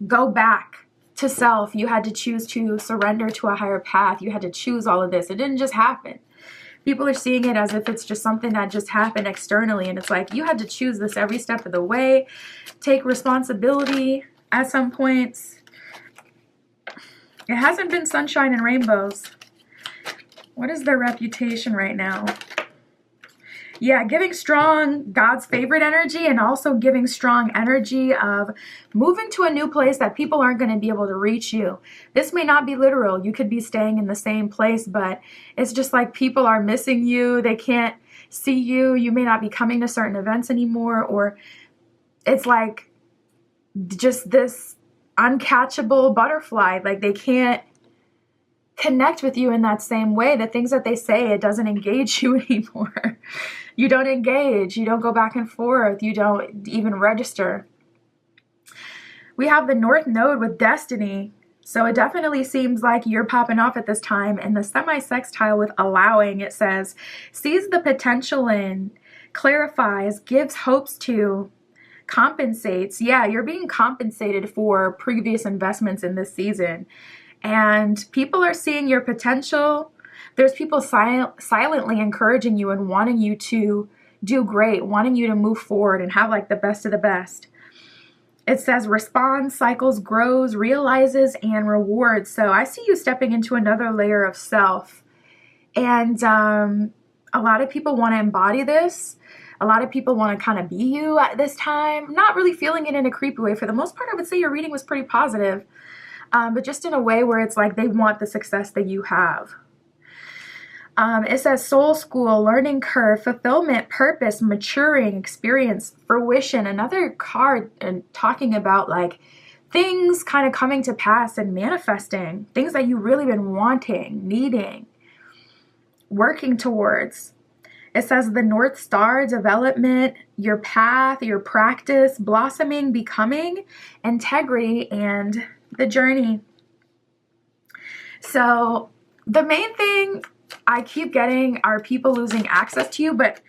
go back to self. You had to choose to surrender to a higher path. You had to choose all of this. It didn't just happen. People are seeing it as if it's just something that just happened externally. And it's like, you had to choose this every step of the way. Take responsibility at some points. It hasn't been sunshine and rainbows. What is their reputation right now? Yeah, giving strong God's favorite energy, and also giving strong energy of moving to a new place that people aren't going to be able to reach you. This may not be literal. You could be staying in the same place, but it's just like people are missing you. They can't see you. You may not be coming to certain events anymore, or it's like just this uncatchable butterfly. Like, they can't connect with you in that same way. The things that they say, it doesn't engage you anymore. You don't engage. You don't go back and forth. You don't even register. We have the North Node with Destiny. So it definitely seems like you're popping off at this time. And the semi-sextile with Allowing, it says, sees the potential in, clarifies, gives hopes to, compensates. Yeah, you're being compensated for previous investments in this season. And people are seeing your potential. There's people silently encouraging you and wanting you to do great, wanting you to move forward and have like the best of the best. It says responds, cycles, grows, realizes, and rewards. So I see you stepping into another layer of self. And a lot of people want to embody this. A lot of people want to kind of be you at this time. Not really feeling it in a creepy way. For the most part, I would say your reading was pretty positive. But just in a way where it's like they want the success that you have. It says soul school, learning curve, fulfillment, purpose, maturing, experience, fruition. Another card and talking about like things kind of coming to pass and manifesting. Things that you've really been wanting, needing, working towards. It says the North Star, development, your path, your practice, blossoming, becoming, integrity, and the journey. So the main thing I keep getting are people losing access to you, but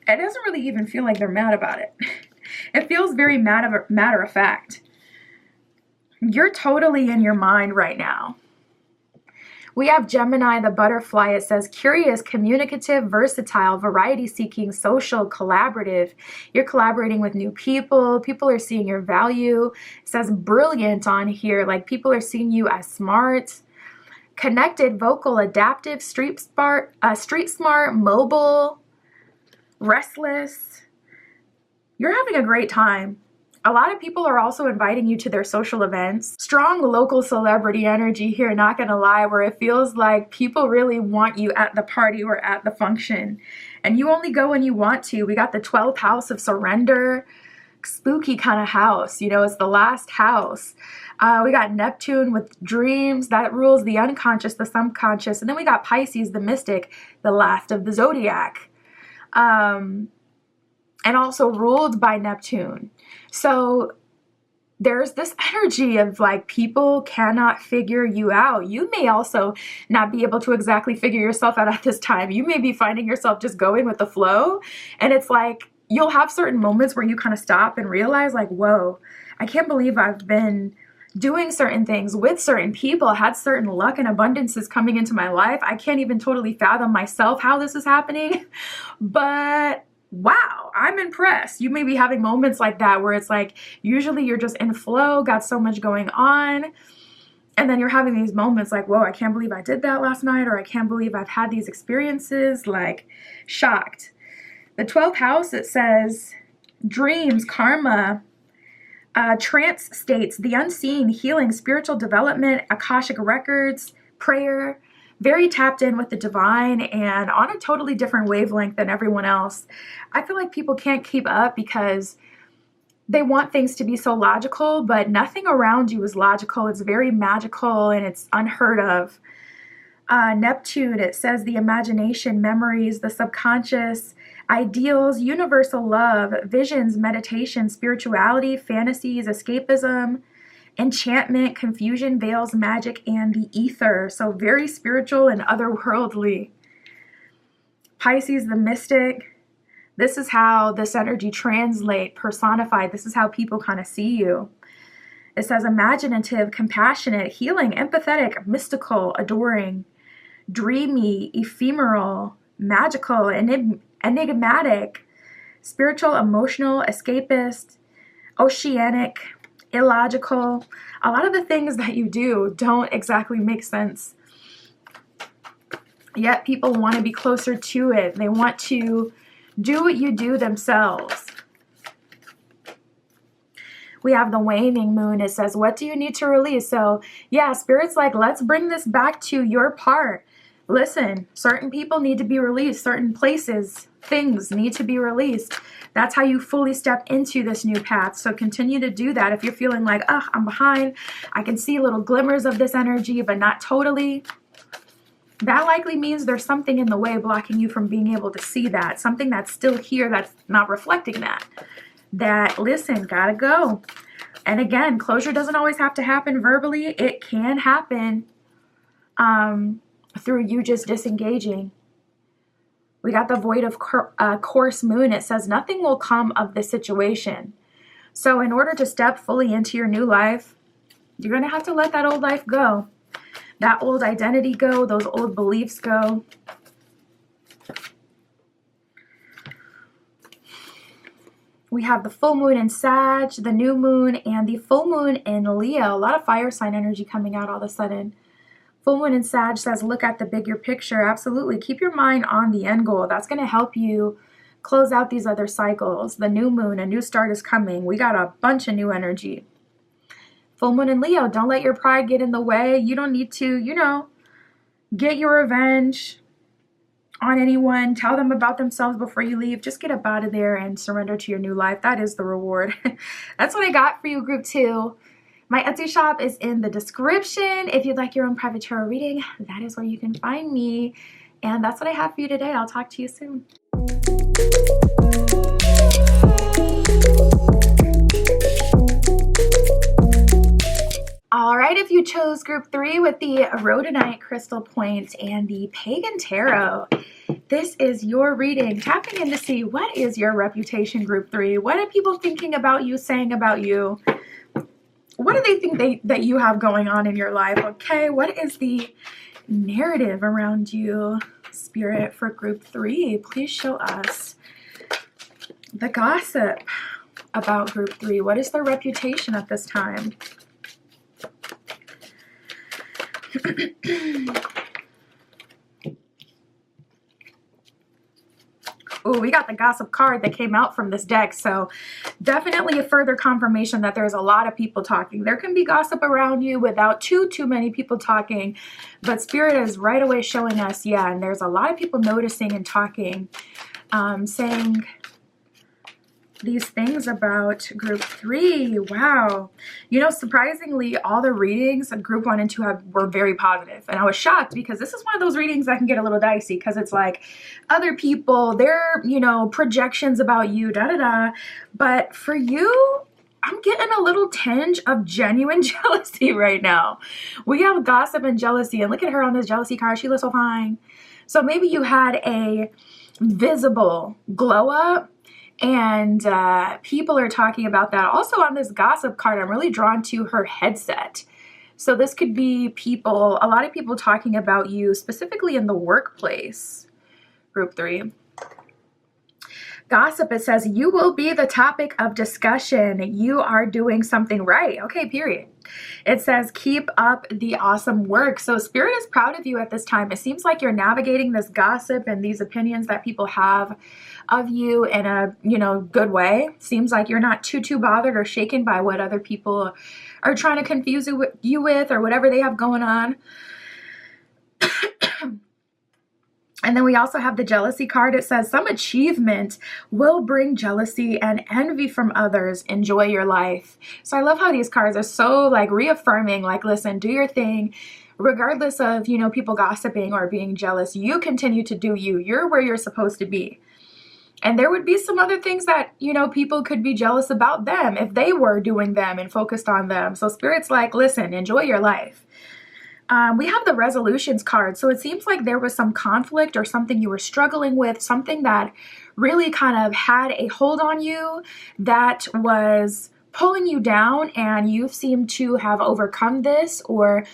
it doesn't really even feel like they're mad about it. It feels very matter of fact. You're totally in your mind right now. We have Gemini, the butterfly. It says curious, communicative, versatile, variety seeking, social, collaborative. You're collaborating with new people. People are seeing your value. It says brilliant on here. Like people are seeing you as smart, connected, vocal, adaptive, street smart, mobile, restless. You're having a great time. A lot of people are also inviting you to their social events. Strong local celebrity energy here, not gonna lie, where it feels like people really want you at the party or at the function. And you only go when you want to. We got the 12th house of surrender, spooky kind of house. You know, it's the last house. We got Neptune with dreams. That rules the unconscious, the subconscious. And then we got Pisces, the mystic, the last of the zodiac. And also ruled by Neptune. So there's this energy of like people cannot figure you out. You may also not be able to exactly figure yourself out at this time. You may be finding yourself just going with the flow. And it's like you'll have certain moments where you kind of stop and realize like, whoa, I can't believe I've been doing certain things with certain people, had certain luck and abundances coming into my life. I can't even totally fathom myself how this is happening. But wow, I'm impressed. You may be having moments like that where it's like, usually you're just in flow, got so much going on. And then you're having these moments like, whoa, I can't believe I did that last night. Or I can't believe I've had these experiences, like shocked. The 12th house, it says dreams, karma, trance states, the unseen, healing, spiritual development, Akashic records, prayer, very tapped in with the divine and on a totally different wavelength than everyone else. I feel like people can't keep up because they want things to be so logical, but nothing around you is logical. It's very magical and it's unheard of. Neptune, it says the imagination, memories, the subconscious, ideals, universal love, visions, meditation, spirituality, fantasies, escapism, enchantment, confusion, veils, magic, and the ether. So very spiritual and otherworldly. Pisces, the mystic. This is how this energy translate, personified. This is how people kind of see you. It says imaginative, compassionate, healing, empathetic, mystical, adoring, dreamy, ephemeral, magical, enigmatic, spiritual, emotional, escapist, oceanic, illogical. A lot of the things that you do don't exactly make sense. Yet people want to be closer to it. They want to do what you do themselves. We have the waning moon. It says, what do you need to release? So yeah, Spirit's like, let's bring this back to your part. Listen, certain people need to be released. Certain places, things need to be released. That's how you fully step into this new path. So continue to do that. If you're feeling like, oh, I'm behind, I can see little glimmers of this energy, but not totally. That likely means there's something in the way blocking you from being able to see that. Something that's still here that's not reflecting that. That, listen, gotta go. And again, closure doesn't always have to happen verbally. It can happen through you just disengaging. We got the void of course moon. It says nothing will come of the situation. So in order to step fully into your new life, you're going to have to let that old life go. That old identity go, those old beliefs go. We have the full moon in Sag, the new moon, and the full moon in Leo. A lot of fire sign energy coming out all of a sudden. Full moon in Sag says, look at the bigger picture. Absolutely. Keep your mind on the end goal. That's going to help you close out these other cycles. The new moon, a new start is coming. We got a bunch of new energy. Full moon in Leo, don't let your pride get in the way. You don't need to, get your revenge on anyone. Tell them about themselves before you leave. Just get up out of there and surrender to your new life. That is the reward. That's what I got for you, group 2. My Etsy shop is in the description. If you'd like your own private tarot reading, that is where you can find me. And that's what I have for you today. I'll talk to you soon. All right, if you chose group 3 with the rhodonite crystal point and the pagan tarot, this is your reading. Tapping in to see what is your reputation, group 3. What are people thinking about you, saying about you? What do they think that you have going on in your life? Okay, what is the narrative around you, Spirit, for group 3? Please show us the gossip about group 3. What is their reputation at this time? Oh, we got the gossip card that came out from this deck. So definitely a further confirmation that there's a lot of people talking. There can be gossip around you without too many people talking. But Spirit is right away showing us, yeah, and there's a lot of people noticing and talking, saying these things about group 3. Wow. You know, surprisingly, all the readings of group 1 and 2 were very positive. And I was shocked because this is one of those readings that can get a little dicey because it's like other people, their, you know, projections about you, But for you, I'm getting a little tinge of genuine jealousy right now. We have gossip and jealousy, and look at her on this jealousy card. She looks so fine. So maybe you had a visible glow up, and people are talking about that. Also on this gossip card, I'm really drawn to her headset. So this could be people, a lot of people talking about you, specifically in the workplace, group 3. Gossip, it says, you will be the topic of discussion. You are doing something right. Okay, period. It says, keep up the awesome work. So Spirit is proud of you at this time. It seems like you're navigating this gossip and these opinions that people have of you in a, you know, good way. Seems like you're not too bothered or shaken by what other people are trying to confuse you with or whatever they have going on. And then we also have the jealousy card. It says, some achievement will bring jealousy and envy from others. Enjoy your life. So I love how these cards are so like reaffirming, like, listen, do your thing. Regardless of, you know, people gossiping or being jealous, you continue to do you. You're where you're supposed to be. And there would be some other things that, you know, people could be jealous about them if they were doing them and focused on them. So Spirit's like, listen, enjoy your life. We have the resolutions card. So it seems like there was some conflict or something you were struggling with, something that really kind of had a hold on you that was pulling you down, and you seem to have overcome this, or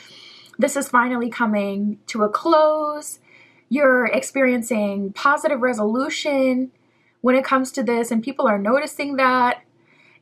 this is finally coming to a close. You're experiencing positive resolution when it comes to this, and people are noticing that.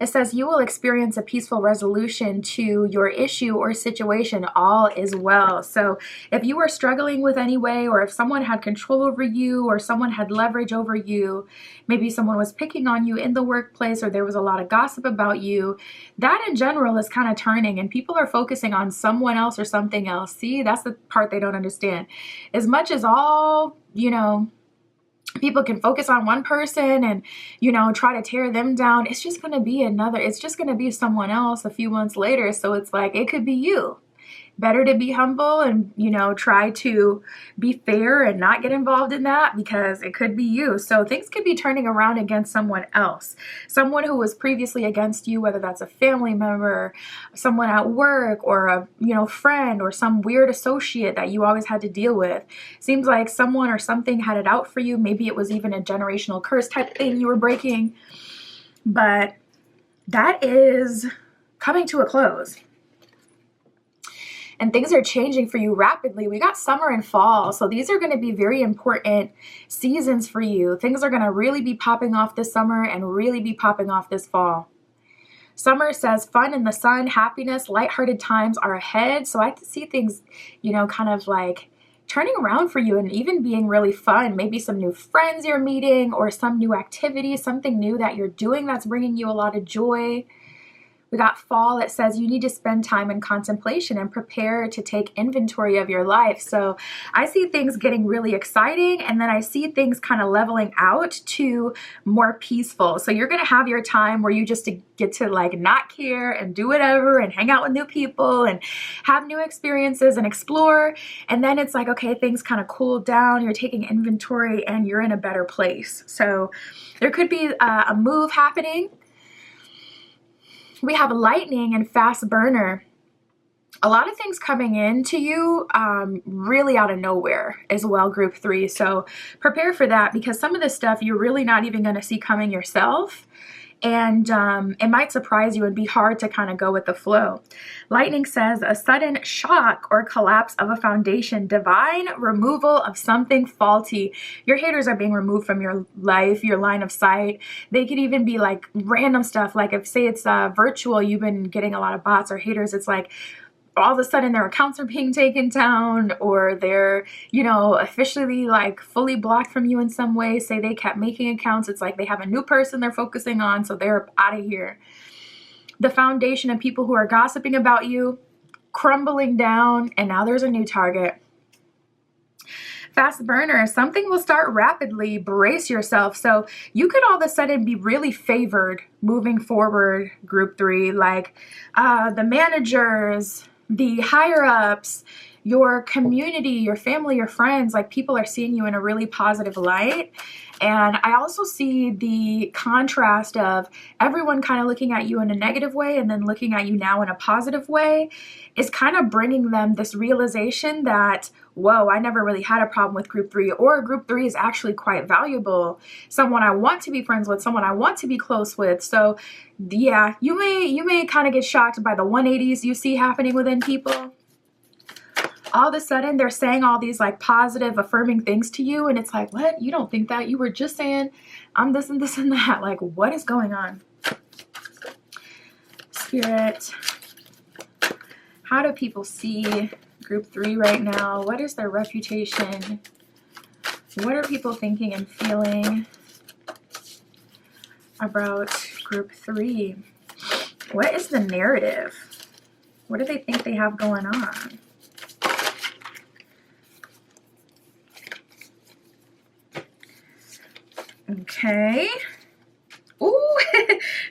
It says you will experience a peaceful resolution to your issue or situation. All is well. So if you were struggling with any way, or if someone had control over you, or someone had leverage over you, maybe someone was picking on you in the workplace, or there was a lot of gossip about you, that in general is kind of turning, and people are focusing on someone else or something else. See, that's the part they don't understand. As much as all, you know, people can focus on one person and, you know, try to tear them down, it's just going to be it's just going to be someone else a few months later. So it's like, it could be you. Better to be humble and, you know, try to be fair and not get involved in that, because it could be you. So things could be turning around against someone else, someone who was previously against you, whether that's a family member, someone at work, or a, you know, friend, or some weird associate that you always had to deal with. Seems like someone or something had it out for you. Maybe it was even a generational curse type thing you were breaking, but that is coming to a close. And things are changing for you rapidly. We got summer and fall. So these are going to be very important seasons for you. Things are going to really be popping off this summer and really be popping off this fall. Summer says fun in the sun, happiness, lighthearted times are ahead. So I can see things, you know, kind of like turning around for you and even being really fun. Maybe some new friends you're meeting, or some new activity, something new that you're doing that's bringing you a lot of joy. We got fall. It says you need to spend time in contemplation and prepare to take inventory of your life. So I see things getting really exciting, and then I see things kind of leveling out to more peaceful. So you're going to have your time where you just get to like not care and do whatever and hang out with new people and have new experiences and explore. And then it's like, okay, things kind of cool down. You're taking inventory and you're in a better place. So there could be a move happening. We have lightning and fast burner. A lot of things coming into you really out of nowhere as well, group 3. So prepare for that, because some of this stuff you're really not even going to see coming yourself. and it might surprise you and be hard to kind of go with the flow. Lightning says a sudden shock or collapse of a foundation, divine removal of something faulty. Your haters are being removed from your life, your line of sight. They could even be like random stuff. Like if say it's virtual, you've been getting a lot of bots or haters. It's like all of a sudden their accounts are being taken down, or they're, officially like fully blocked from you in some way. Say they kept making accounts. It's like they have a new person they're focusing on, so they're out of here. The foundation of people who are gossiping about you crumbling down, and now there's a new target. Fast burner, something will start rapidly. Brace yourself. So you could all of a sudden be really favored moving forward, group 3, like the managers, the higher ups, your community, your family, your friends, like people are seeing you in a really positive light. And I also see the contrast of everyone kind of looking at you in a negative way and then looking at you now in a positive way is kind of bringing them this realization that, whoa, I never really had a problem with group 3, or group 3 is actually quite valuable. Someone I want to be friends with, someone I want to be close with. So yeah, you may kind of get shocked by the 180s you see happening within people. All of a sudden they're saying all these like positive affirming things to you, and it's like, what? You don't think that? You were just saying I'm this and this and that. Like, what is going on? Spirit, how do people see group 3 right now? What is their reputation? What are people thinking and feeling about group 3? What is the narrative? What do they think they have going on? Okay. Ooh.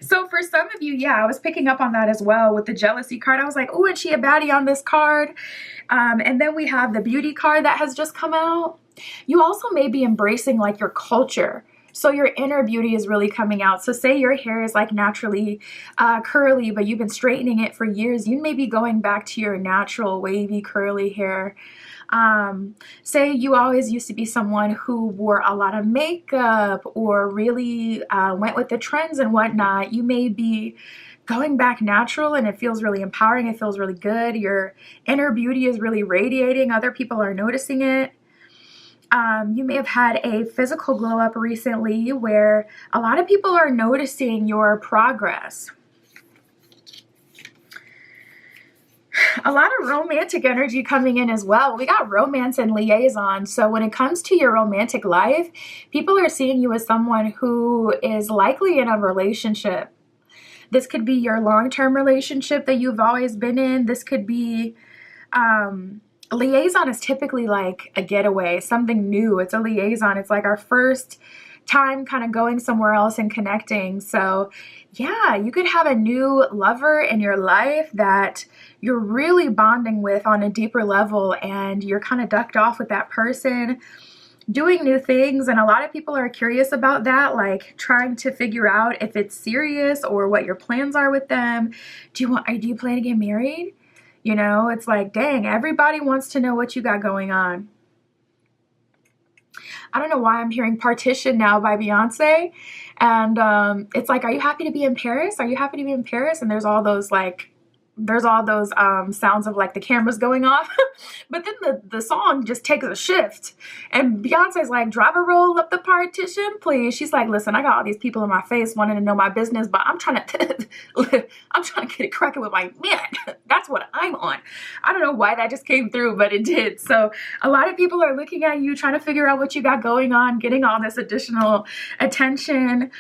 So for some of you, yeah, I was picking up on that as well with the jealousy card. I was like, ooh, is she a baddie on this card? And then we have the beauty card that has just come out. You also may be embracing like your culture. So your inner beauty is really coming out. So say your hair is like naturally curly, but you've been straightening it for years. You may be going back to your natural wavy curly hair. Say you always used to be someone who wore a lot of makeup or really went with the trends and whatnot. You may be going back natural, and it feels really empowering. It feels really good. Your inner beauty is really radiating. Other people are noticing it. You may have had a physical glow up recently where a lot of people are noticing your progress. A lot of romantic energy coming in as well. We got romance and liaison. So when it comes to your romantic life, people are seeing you as someone who is likely in a relationship. This could be your long-term relationship that you've always been in. This could be, liaison is typically like a getaway, something new. It's a liaison. It's like our first time kind of going somewhere else and connecting. So yeah, you could have a new lover in your life that you're really bonding with on a deeper level, and you're kind of ducked off with that person doing new things. And a lot of people are curious about that, like trying to figure out if it's serious or what your plans are with them. Do you plan to get married? It's like, dang, everybody wants to know what you got going on. I don't know why I'm hearing Partition now by Beyonce. And it's like, are you happy to be in Paris? Are you happy to be in Paris? And there's all those sounds of like the cameras going off. But then the song just takes a shift. And Beyonce's like, driver roll up the partition, please. She's like, listen, I got all these people in my face wanting to know my business, but I'm trying to get it cracking with my man. That's what I'm on. I don't know why that just came through, but it did. So a lot of people are looking at you, trying to figure out what you got going on, getting all this additional attention.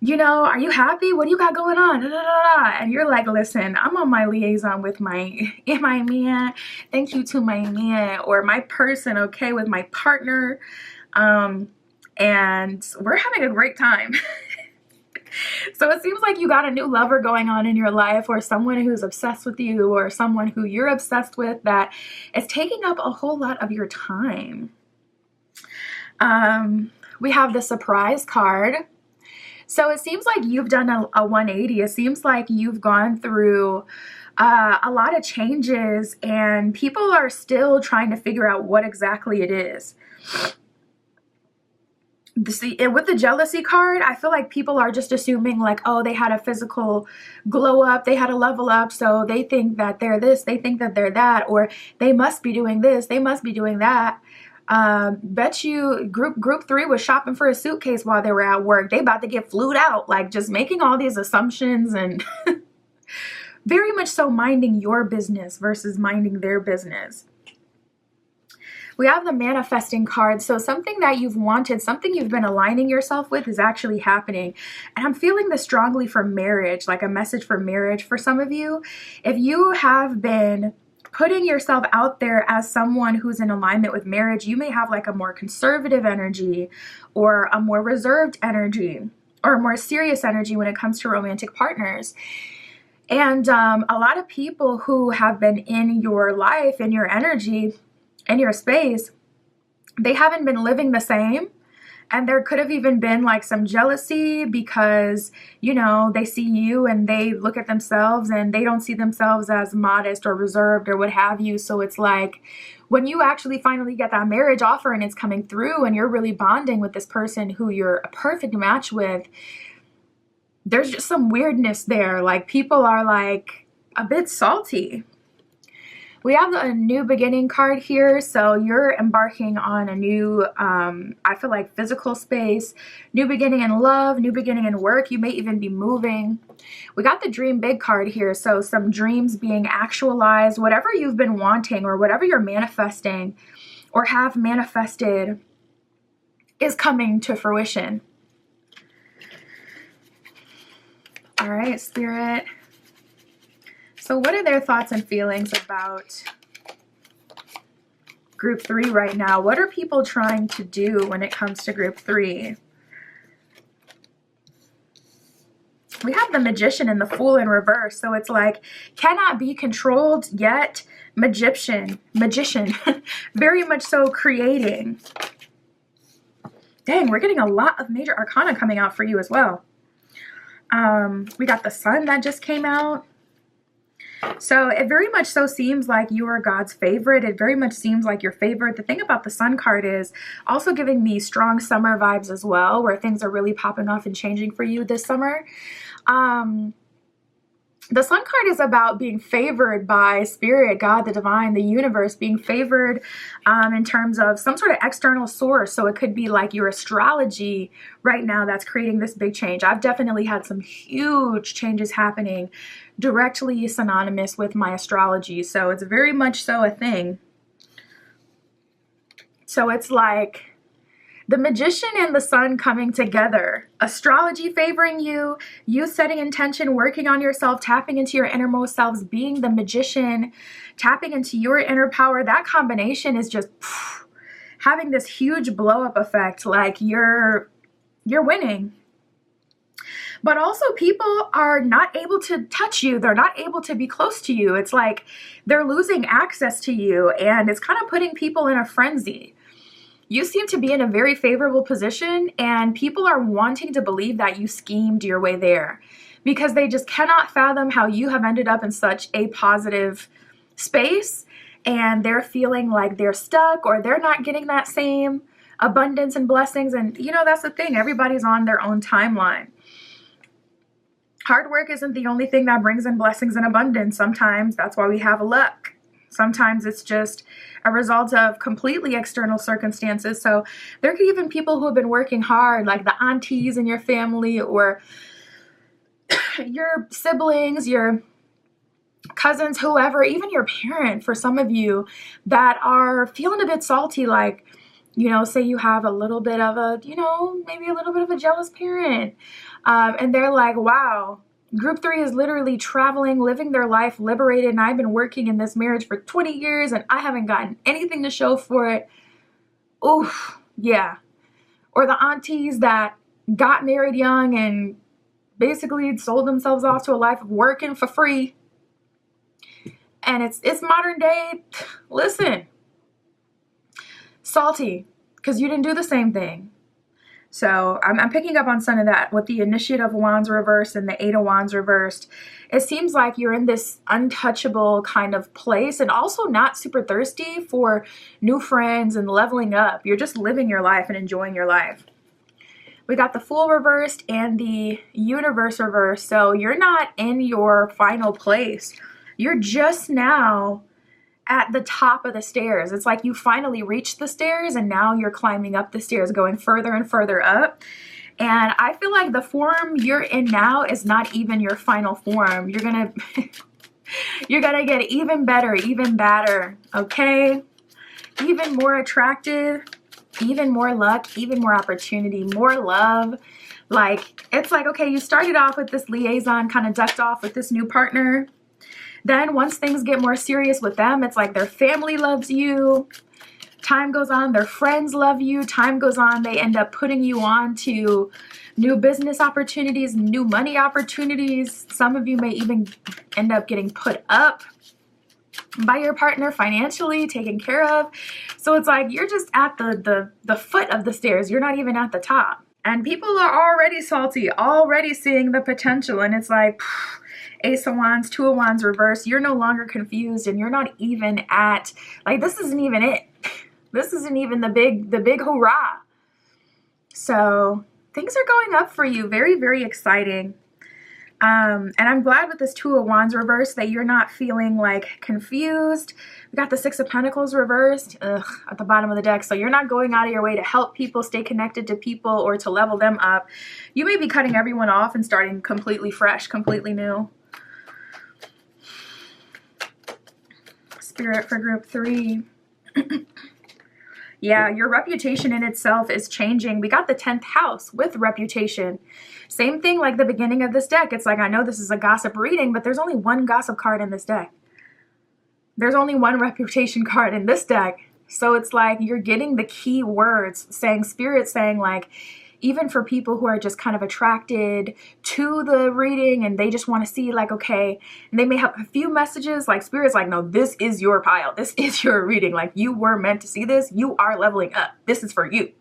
Are you happy? What do you got going on? Da, da, da, da. And you're like, listen, I'm on my liaison with my man. Thank you to my man, or my person, okay, with my partner. And we're having a great time. So it seems like you got a new lover going on in your life, or someone who's obsessed with you, or someone who you're obsessed with that is taking up a whole lot of your time. We have the surprise card. So it seems like you've done a 180. It seems like you've gone through a lot of changes, and people are still trying to figure out what exactly it is. See, with the jealousy card, I feel like people are just assuming like, oh, they had a physical glow up, they had a level up, so they think that they're this, they think that they're that, or they must be doing this, they must be doing that. Bet you group 3 was shopping for a suitcase while they were at work. They about to get flued out, like just making all these assumptions and very much so minding your business versus minding their business. We have the manifesting card. So something that you've wanted, something you've been aligning yourself with is actually happening. And I'm feeling this strongly for marriage, like a message for marriage for some of you. If you have been putting yourself out there as someone who's in alignment with marriage, you may have like a more conservative energy or a more reserved energy or a more serious energy when it comes to romantic partners. And a lot of people who have been in your life, in your energy, in your space, they haven't been living the same. And there could have even been like some jealousy because, you know, they see you and they look at themselves and they don't see themselves as modest or reserved or what have you. So it's like when you actually finally get that marriage offer and it's coming through and you're really bonding with this person who you're a perfect match with, there's just some weirdness there. Like people are like a bit salty. We have a new beginning card here. So you're embarking on a new, I feel like physical space, new beginning in love, new beginning in work. You may even be moving. We got the dream big card here. So some dreams being actualized, whatever you've been wanting or whatever you're manifesting or have manifested is coming to fruition. All right, Spirit. So what are their thoughts and feelings about group 3 right now? What are people trying to do when it comes to group 3? We have the Magician and the Fool in reverse. So it's like, cannot be controlled yet magician, very much so creating. Dang, we're getting a lot of major arcana coming out for you as well. We got the Sun that just came out. So it very much so seems like you are God's favorite. It very much seems like your favorite. The thing about the Sun card is also giving me strong summer vibes as well, where things are really popping off and changing for you this summer. The Sun card is about being favored by Spirit, God, the divine, the universe, being favored in terms of some sort of external source. So it could be like your astrology right now that's creating this big change. I've definitely had some huge changes happening directly synonymous with my astrology. So it's very much so a thing. So it's like the Magician and the Sun coming together, astrology favoring you, you setting intention, working on yourself, tapping into your innermost selves, being the Magician, tapping into your inner power. That combination is just having this huge blow up effect. Like you're winning. But also people are not able to touch you. They're not able to be close to you. It's like they're losing access to you and it's kind of putting people in a frenzy. You seem to be in a very favorable position and people are wanting to believe that you schemed your way there because they just cannot fathom how you have ended up in such a positive space and they're feeling like they're stuck or they're not getting that same abundance and blessings. And you know, that's the thing. Everybody's on their own timeline. Hard work isn't the only thing that brings in blessings and abundance. Sometimes that's why we have luck. Sometimes it's just a result of completely external circumstances. So there could even people who have been working hard, like the aunties in your family or your siblings, your cousins, whoever, even your parent for some of you that are feeling a bit salty, like, you know, say you have a little bit of a, you know, maybe a little bit of a jealous parent. And they're like, wow, group 3 is literally traveling, living their life, liberated, and I've been working in this marriage for 20 years and I haven't gotten anything to show for it. Oof, yeah. Or the aunties that got married young and basically sold themselves off to a life of working for free. And it's modern day. Listen, salty, because you didn't do the same thing. So I'm picking up on some of that with the Initiate of Wands reversed and the Eight of Wands reversed. It seems like you're in this untouchable kind of place and also not super thirsty for new friends and leveling up. You're just living your life and enjoying your life. We got the Fool reversed and the Universe reversed. So you're not in your final place. You're just now at the top of the stairs. It's like you finally reached the stairs and now you're climbing up the stairs, going further and further up. And I feel like the form you're in now is not even your final form. You're gonna get even better, even badder, okay? Even more attractive, even more luck, even more opportunity, more love. Like, it's like, okay, you started off with this liaison, kind of ducked off with this new partner. Then once things get more serious with them, it's like their family loves you. Time goes on, their friends love you. Time goes on, they end up putting you on to new business opportunities, new money opportunities. Some of you may even end up getting put up by your partner financially, taken care of. So it's like you're just at the foot of the stairs. You're not even at the top. And people are already salty, already seeing the potential. And it's like, Ace of Wands, Two of Wands reversed. You're no longer confused, and you're not even at, like, this isn't even it. This isn't even the big hurrah. So things are going up for you. Very, very exciting. And I'm glad with this Two of Wands reversed that you're not feeling like confused. We got the Six of Pentacles reversed at the bottom of the deck. So you're not going out of your way to help people, stay connected to people, or to level them up. You may be cutting everyone off and starting completely fresh, completely new. Spirit for group 3. Yeah, your reputation in itself is changing. We got the 10th house with reputation. Same thing like the beginning of this deck. It's like, I know this is a gossip reading, but there's only one gossip card in this deck. There's only one reputation card in this deck. So it's like you're getting the key words, saying, Spirit saying, like, even for people who are just kind of attracted to the reading and they just want to see, like, okay, and they may have a few messages, like Spirit's like, no, this is your pile. This is your reading. Like, you were meant to see this. You are leveling up. This is for you.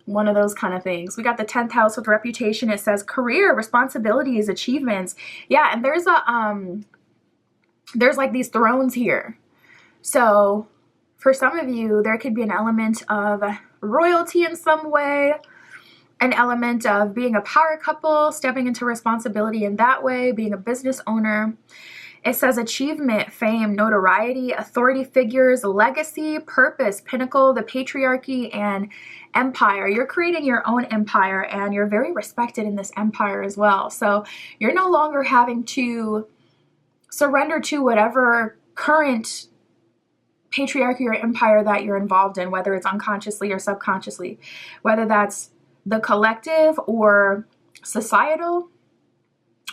One of those kind of things. We got the 10th house with reputation. It says career, responsibilities, achievements. Yeah, and there's like these thrones here. So for some of you, there could be an element of royalty in some way, an element of being a power couple, stepping into responsibility in that way, being a business owner. It says achievement, fame, notoriety, authority figures, legacy, purpose, pinnacle, the patriarchy, and empire. You're creating your own empire, and you're very respected in this empire as well. So you're no longer having to surrender to whatever current patriarchy or empire that you're involved in, whether it's unconsciously or subconsciously, whether that's the collective or societal,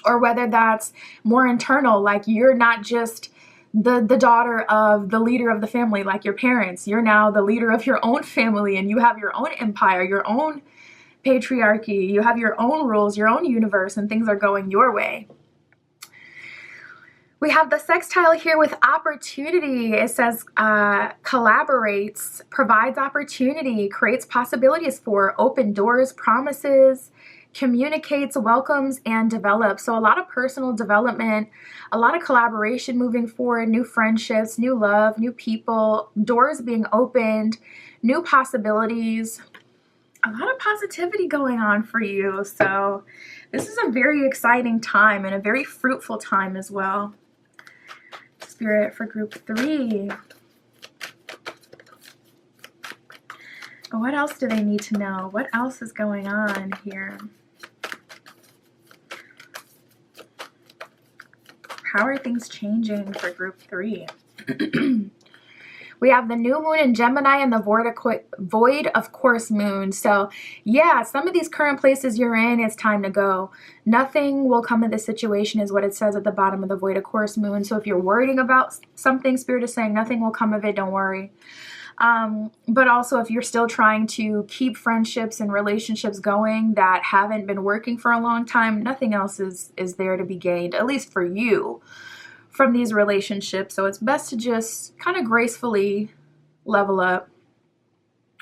or whether that's more internal, like you're not just the daughter of the leader of the family, like your parents. You're now the leader of your own family, and you have your own empire, your own patriarchy, you have your own rules, your own universe, and things are going your way. We have the sextile here with opportunity. It says collaborates, provides opportunity, creates possibilities for, open doors, promises, communicates, welcomes, and develops. So a lot of personal development, a lot of collaboration moving forward, new friendships, new love, new people, doors being opened, new possibilities, a lot of positivity going on for you. So this is a very exciting time and a very fruitful time as well. Spirit for group 3. What else do they need to know? What else is going on here? How are things changing for group 3? We have the new moon in Gemini and the void of course moon. So yeah, some of these current places you're in, it's time to go. Nothing will come of this situation is what it says at the bottom of the void of course moon. So if you're worrying about something, Spirit is saying nothing will come of it, don't worry. But also if you're still trying to keep friendships and relationships going that haven't been working for a long time, nothing else is there to be gained, at least for you, from these relationships. So it's best to just kind of gracefully level up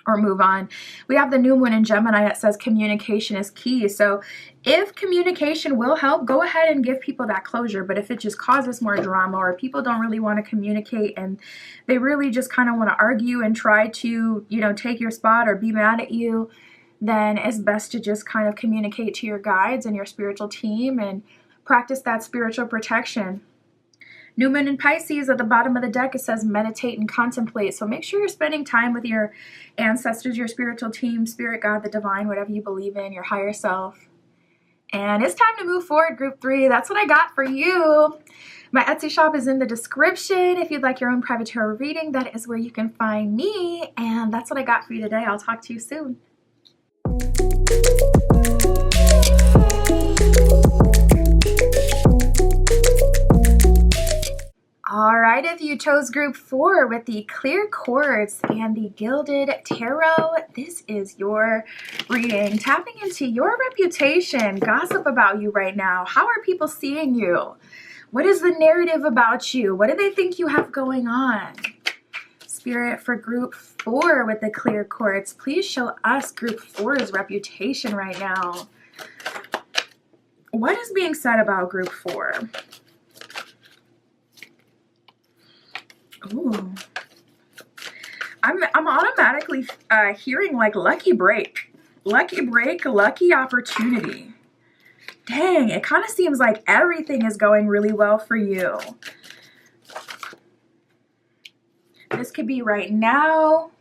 or move on. We have the new moon in Gemini that says communication is key. So if communication will help, go ahead and give people that closure. But if it just causes more drama, or people don't really want to communicate and they really just kind of want to argue and try to, you know, take your spot or be mad at you, then it's best to just kind of communicate to your guides and your spiritual team and practice that spiritual protection. New Moon in Pisces, at the bottom of the deck, it says meditate and contemplate. So make sure you're spending time with your ancestors, your spiritual team, spirit, God, the divine, whatever you believe in, your higher self. And it's time to move forward, group 3. That's what I got for you. My Etsy shop is in the description. If you'd like your own private tarot reading, that is where you can find me. And that's what I got for you today. I'll talk to you soon. All right, if you chose group 4 with the clear quartz and the gilded tarot, this is your reading. Tapping into your reputation, gossip about you right now. How are people seeing you? What is the narrative about you? What do they think you have going on? Spirit, for group 4 with the clear quartz, please show us group 4's reputation right now. What is being said about group 4? Ooh. I'm automatically hearing like lucky break, lucky opportunity. Dang, it kind of seems like everything is going really well for you. This could be right now,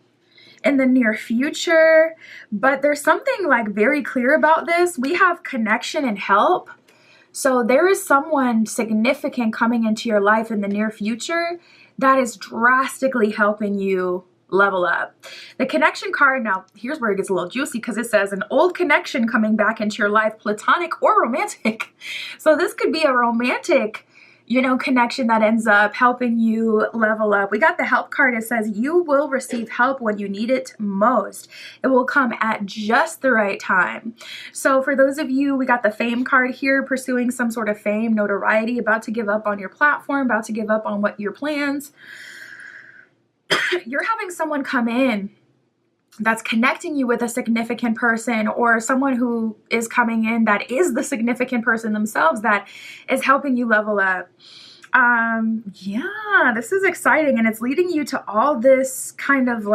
in the near future, but there's something like very clear about this. We have connection and help. So there is someone significant coming into your life in the near future that is drastically helping you level up. The connection card, now here's where it gets a little juicy because it says an old connection coming back into your life, platonic or romantic. So this could be a romantic, connection that ends up helping you level up. We got the help card. It says you will receive help when you need it most. It will come at just the right time. So for those of you, we got the fame card here, pursuing some sort of fame, notoriety, about to give up on your platform, about to give up on what your plans. You're having someone come in that's connecting you with a significant person, or someone who is coming in that is the significant person themselves that is helping you level up. Yeah, this is exciting, and it's leading you to all this kind of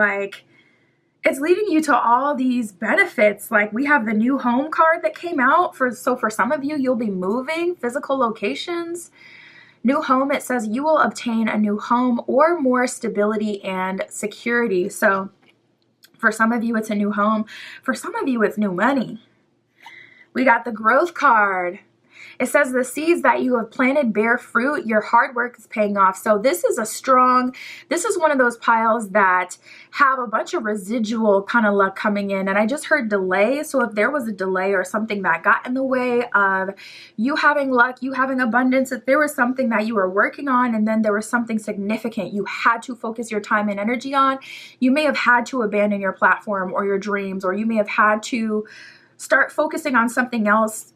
it's leading you to all these benefits. Like we have the new home card that came out so for some of you, you'll be moving physical locations. New home, it says you will obtain a new home or more stability and security. So for some of you, it's a new home. For some of you, it's new money. We got the growth card. It says the seeds that you have planted bear fruit. Your hard work is paying off. So this is one of those piles that have a bunch of residual kind of luck coming in. And I just heard delay. So if there was a delay or something that got in the way of you having luck, you having abundance, if there was something that you were working on and then there was something significant you had to focus your time and energy on, you may have had to abandon your platform or your dreams, or you may have had to start focusing on something else.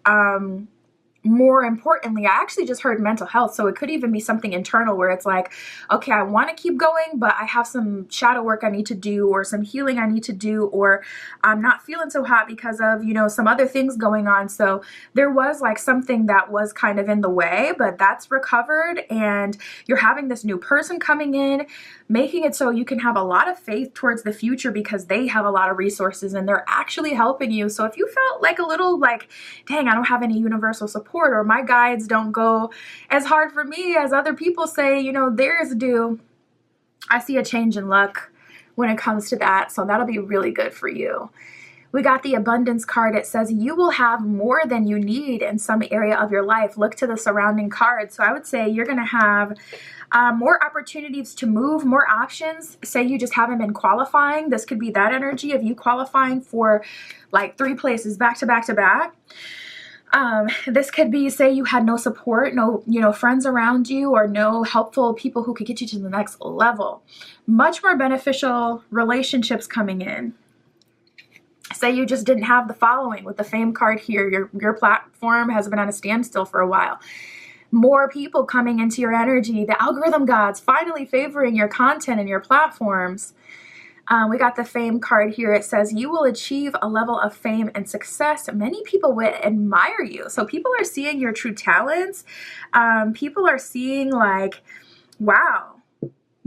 More importantly, I actually just heard mental health. So it could even be something internal where it's like, okay, I want to keep going, but I have some shadow work I need to do, or some healing I need to do, or I'm not feeling so hot because of, some other things going on. So there was like something that was kind of in the way, but that's recovered, and you're having this new person coming in, making it so you can have a lot of faith towards the future because they have a lot of resources and they're actually helping you. So if you felt like a little like, dang, I don't have any universal support, or my guides don't go as hard for me as other people say, theirs do, I see a change in luck when it comes to that. So that'll be really good for you. We got the abundance card. It says you will have more than you need in some area of your life. Look to the surrounding cards. So I would say you're going to have more opportunities to move, more options. Say you just haven't been qualifying. This could be that energy of you qualifying for like 3 places back to back to back. This could be, say you had no support, no, friends around you, or no helpful people who could get you to the next level. Much more beneficial relationships coming in. Say you just didn't have the following with the fame card here. Your platform has been on a standstill for a while. More people coming into your energy. The algorithm gods finally favoring your content and your platforms. We got the fame card here. It says you will achieve a level of fame and success. Many people will admire you. So people are seeing your true talents. People are seeing like, wow,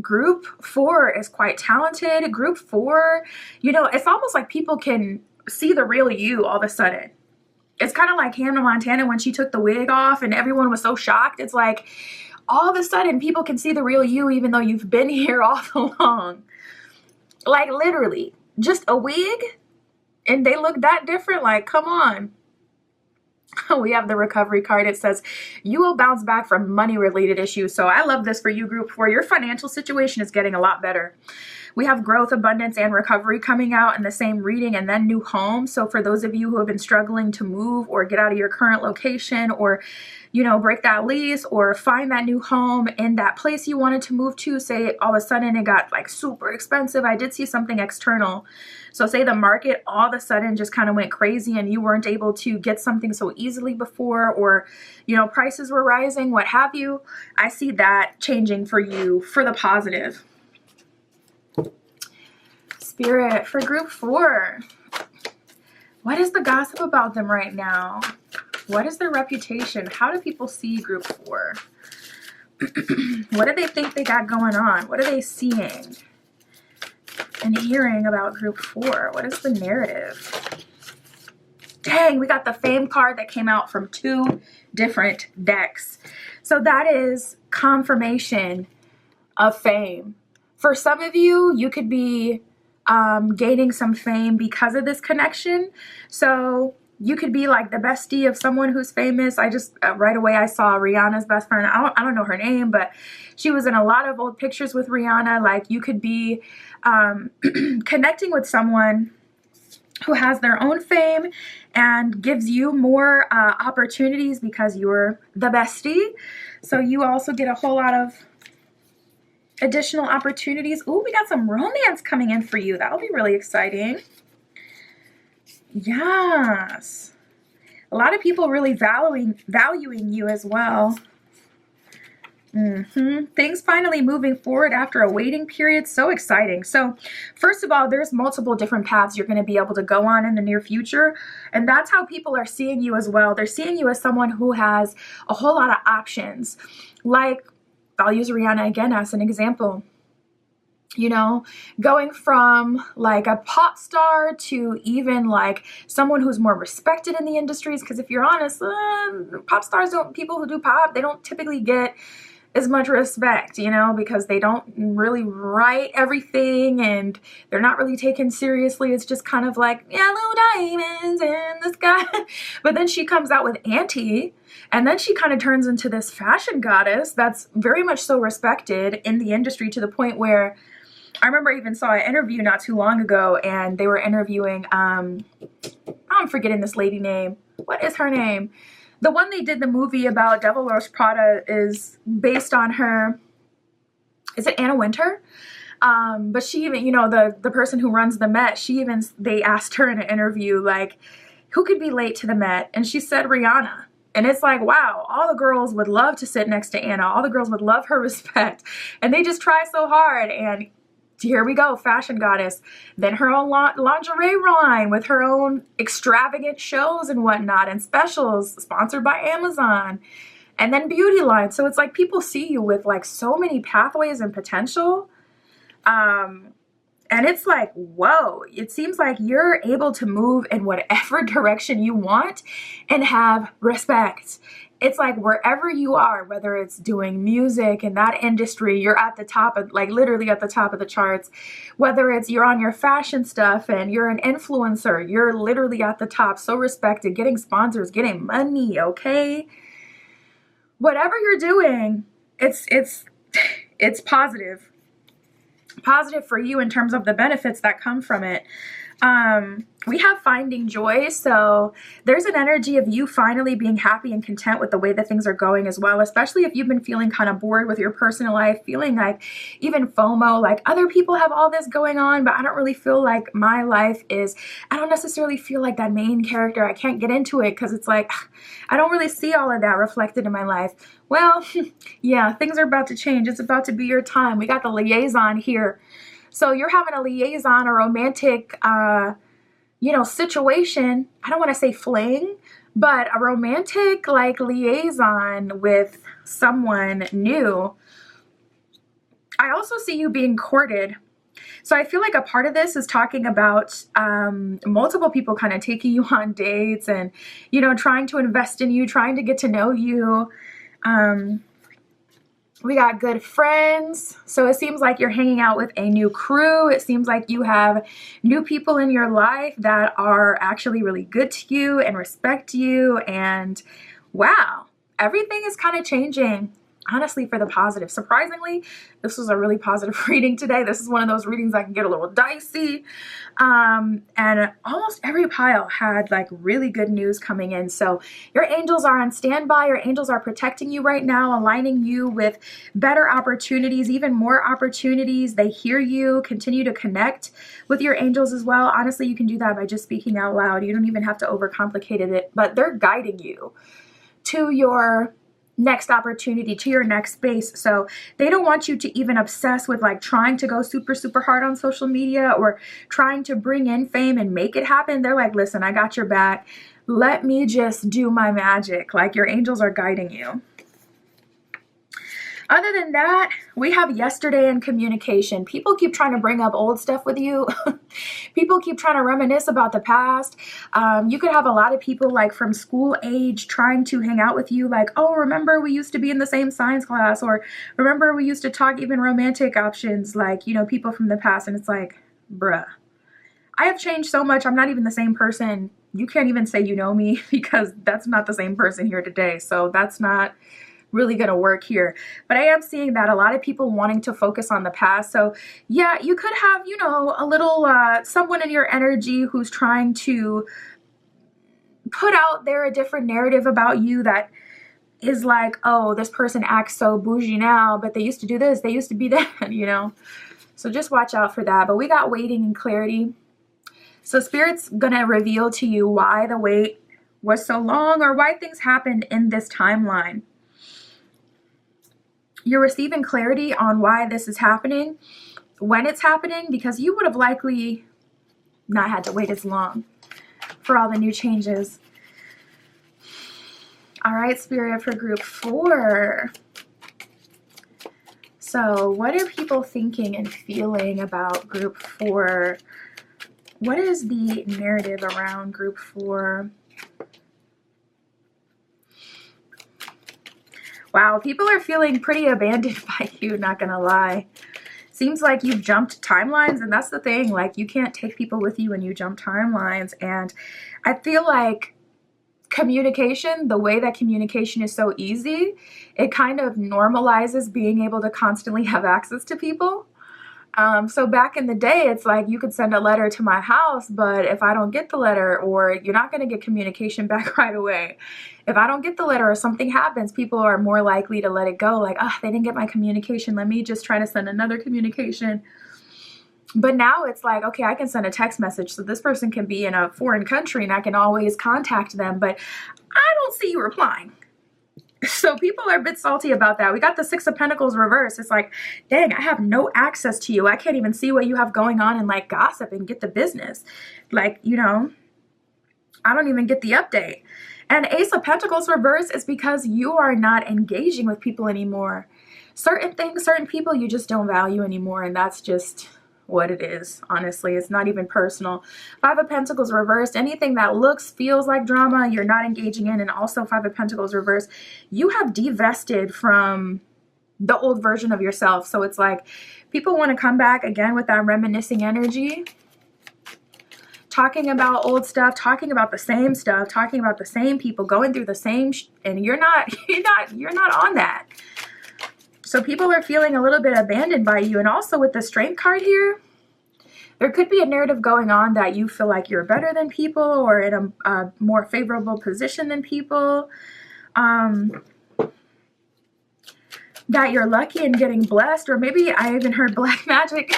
Group 4 is quite talented. Group 4, it's almost like people can see the real you all of a sudden. It's kind of like Hannah Montana when she took the wig off and everyone was so shocked. It's like all of a sudden people can see the real you even though you've been here all along. Like literally, just a wig and they look that different. Like, come on. We have the recovery card. It says you will bounce back from money related issues. So I love this for you, group 4. Your financial situation is getting a lot better. We have growth, abundance, and recovery coming out in the same reading, and then new home. So for those of you who have been struggling to move or get out of your current location, or, you know, break that lease or find that new home in that place you wanted to move to, say all of a sudden it got like super expensive. I did see something external. So say the market all of a sudden just kind of went crazy and you weren't able to get something so easily before, or, you know, prices were rising, what have you. I see that changing for you for the positive. Spirit, for group 4, what is the gossip about them right now? What is their reputation? How do people see group 4? What do they think they got going on? What are they seeing and hearing about group 4? What is the narrative? Dang, we got the fame card that came out from 2 different decks. So that is confirmation of fame. For some of you, you could be gaining some fame because of this connection. So you could be like the bestie of someone who's famous. I just right away I saw Rihanna's best friend. I don't know her name, but she was in a lot of old pictures with Rihanna. Like you could be connecting with someone who has their own fame and gives you more opportunities because you're the bestie. So you also get a whole lot of additional opportunities. Ooh, we got some romance coming in for you. That'll be really exciting. Yes. A lot of people really valuing you as well. Things finally moving forward after a waiting period. So exciting. So first of all, there's multiple different paths you're going to be able to go on in the near future. And that's how people are seeing you as well. They're seeing you as someone who has a whole lot of options. Like, I'll use Rihanna again as an example. You know, going from like a pop star to even like someone who's more respected in the industries. Because if you're honest, pop stars people who do pop, they don't typically get as much respect, you know, because they don't really write everything and they're not really taken seriously. It's just kind of like yellow diamonds in the sky. But then she comes out with Auntie, and then she kind of turns into this fashion goddess that's very much so respected in the industry, to the point where I remember I even saw an interview not too long ago, and they were interviewing, I'm forgetting this lady name. What is her name? The one they did the movie about, Devil Wears Prada, is based on her. Is it Anna Wintour? But she even, you know, the person who runs the Met, they asked her in an interview, like, who could be late to the Met? And she said Rihanna. And it's like, wow, all the girls would love to sit next to Anna. All the girls would love her respect. And they just try so hard. And here we go, fashion goddess. Then her own lingerie line with her own extravagant shows and whatnot and specials sponsored by Amazon. And then beauty line. So it's like people see you with like so many pathways and potential. And it's like, whoa, it seems like you're able to move in whatever direction you want and have respect. It's like wherever you are, whether it's doing music in that industry, you're at the top of, like literally at the top of the charts. Whether it's you're on your fashion stuff and you're an influencer, you're literally at the top, so respected, getting sponsors, getting money, okay? Whatever you're doing, it's positive. Positive for you in terms of the benefits that come from it. We have finding joy. So there's an energy of you finally being happy and content with the way that things are going as well, especially if you've been feeling kind of bored with your personal life, feeling like even FOMO, like other people have all this going on, but I don't really feel like my life is, I don't necessarily feel like that main character. I can't get into it because it's like, I don't really see all of that reflected in my life. Well, yeah, things are about to change. It's about to be your time. We got the liaison here. So you're having a liaison, a romantic, situation. I don't want to say fling, but a romantic like liaison with someone new. I also see you being courted. So I feel like a part of this is talking about multiple people kind of taking you on dates and, you know, trying to invest in you, trying to get to know you. We got good friends. So it seems like you're hanging out with a new crew. It seems like you have new people in your life that are actually really good to you and respect you. And wow, everything is kind of changing, honestly, for the positive. Surprisingly, this was a really positive reading today. This is one of those readings that can get a little dicey. And almost every pile had like really good news coming in. So your angels are on standby. Your angels are protecting you right now, aligning you with better opportunities, even more opportunities. They hear you. Continue to connect with your angels as well. Honestly, you can do that by just speaking out loud. You don't even have to overcomplicate it, but they're guiding you to your next opportunity, to your next space. So they don't want you to even obsess with like trying to go super, super hard on social media or trying to bring in fame and make it happen. They're like, listen, I got your back. Let me just do my magic. Like your angels are guiding you. Other than that, we have yesterday in communication. People keep trying to bring up old stuff with you. People keep trying to reminisce about the past. You could have a lot of people like from school age trying to hang out with you like, oh, remember we used to be in the same science class, or remember we used to talk even romantic options, like, you know, people from the past. And it's like, bruh, I have changed so much. I'm not even the same person. You can't even say you know me because that's not the same person here today. So that's not really going to work here. But I am seeing that a lot of people wanting to focus on the past. So yeah, you could have, you know, a little someone in your energy who's trying to put out there a different narrative about you that is like, oh, this person acts so bougie now, but they used to do this, they used to be that, you know. So just watch out for that. But we got waiting and clarity. So Spirit's going to reveal to you why the wait was so long or why things happened in this timeline. You're receiving clarity on why this is happening, when it's happening, because you would have likely not had to wait as long for all the new changes. All right, Spirit, for group 4. So what are people thinking and feeling about group 4? What is the narrative around group 4? Wow, people are feeling pretty abandoned by you, not gonna lie. Seems like you've jumped timelines, and that's the thing. Like, you can't take people with you when you jump timelines. And I feel like communication, the way that communication is so easy, it kind of normalizes being able to constantly have access to people. So back in the day, it's like you could send a letter to my house, but if I don't get the letter, or you're not going to get communication back right away. If I don't get the letter or something happens, people are more likely to let it go. Like, oh, they didn't get my communication. Let me just try to send another communication. But now it's like, okay, I can send a text message. So this person can be in a foreign country and I can always contact them, but I don't see you replying. So people are a bit salty about that. We got the 6 of Pentacles reversed. It's like, dang, I have no access to you. I can't even see what you have going on and like gossip and get the business. Like, you know, I don't even get the update. And Ace of Pentacles reversed is because you are not engaging with people anymore. Certain things, certain people you just don't value anymore. And that's just what it is. Honestly, it's not even personal. 5 of Pentacles reversed. Anything that looks, feels like drama, you're not engaging in. And also 5 of Pentacles reversed. You have divested from the old version of yourself. So it's like people want to come back again with that reminiscing energy. Talking about old stuff, talking about the same stuff, talking about the same people, going through the same and you're not on that. So people are feeling a little bit abandoned by you. And also with the Strength card here, there could be a narrative going on that you feel like you're better than people or in a more favorable position than people. That you're lucky and getting blessed, or maybe I even heard black magic.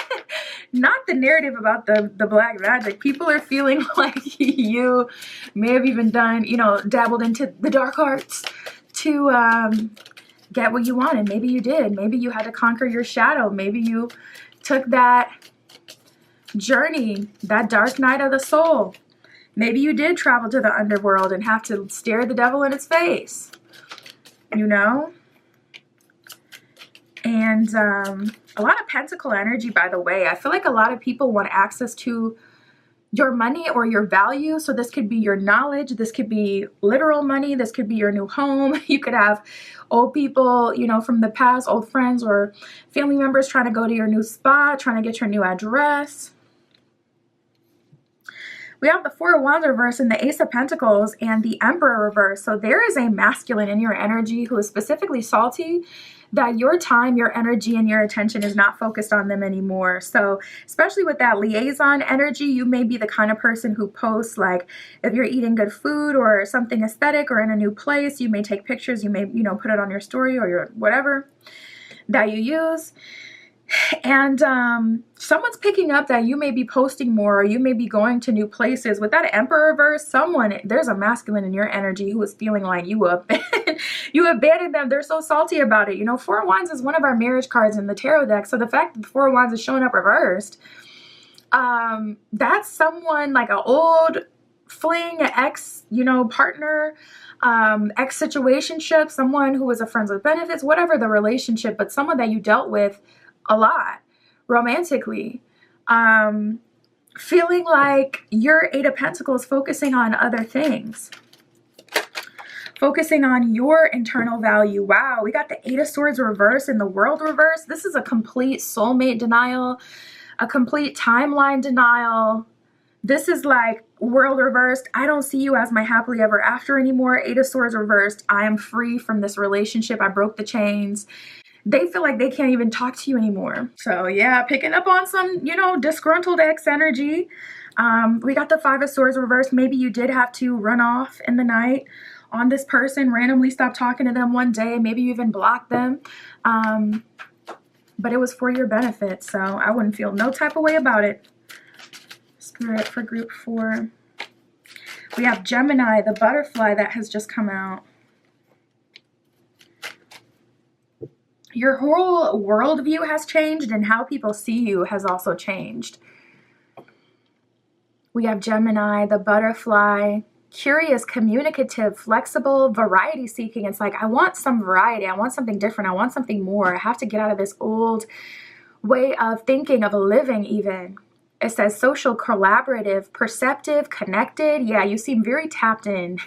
Not the narrative about the black magic. People are feeling like you may have even done, you know, dabbled into the dark arts to get what you wanted. Maybe you did. Maybe you had to conquer your shadow. Maybe you took that journey, that dark night of the soul. Maybe you did travel to the underworld and have to stare the devil in its face, you know? And a lot of pentacle energy, by the way. I feel like a lot of people want access to your money or your value. So this could be your knowledge. This could be literal money. This could be your new home. You could have old people, you know, from the past, old friends or family members trying to go to your new spot, trying to get your new address. We have the Four of Wands reverse and the Ace of Pentacles and the Emperor reverse. So there is a masculine in your energy who is specifically salty that your time, your energy, and your attention is not focused on them anymore. So especially with that liaison energy, you may be the kind of person who posts, like, if you're eating good food or something aesthetic or in a new place, you may take pictures, you may, you know, put it on your story or your whatever that you use. And someone's picking up that you may be posting more or you may be going to new places. With that Emperor reverse, there's a masculine in your energy who is feeling like you abandoned them. They're so salty about it. You know, Four of Wands is one of our marriage cards in the tarot deck. So the fact that the Four of Wands is showing up reversed, that's someone like an old fling, ex, you know, partner, ex situationship, someone who was a friends with benefits, whatever the relationship, but someone that you dealt with a lot romantically, feeling like your Eight of Pentacles focusing on other things, focusing on your internal value. Wow, we got the Eight of Swords reverse and the World reverse. This is a complete soulmate denial, a complete timeline denial. This is like World reversed. I don't see you as my happily ever after anymore. Eight of Swords reversed. I am free from this relationship. I broke the chains. They feel like they can't even talk to you anymore. So yeah, picking up on some, you know, disgruntled ex energy. We got the Five of Swords reversed. Maybe you did have to run off in the night on this person, randomly stop talking to them one day. Maybe you even blocked them. But it was for your benefit. So I wouldn't feel no type of way about it. Spirit for group 4. We have Gemini, the butterfly that has just come out. Your whole worldview has changed and how people see you has also changed. We have Gemini, the butterfly, curious, communicative, flexible, variety seeking. It's like, I want some variety. I want something different. I want something more. I have to get out of this old way of thinking, of living even. It says social, collaborative, perceptive, connected. Yeah, you seem very tapped in.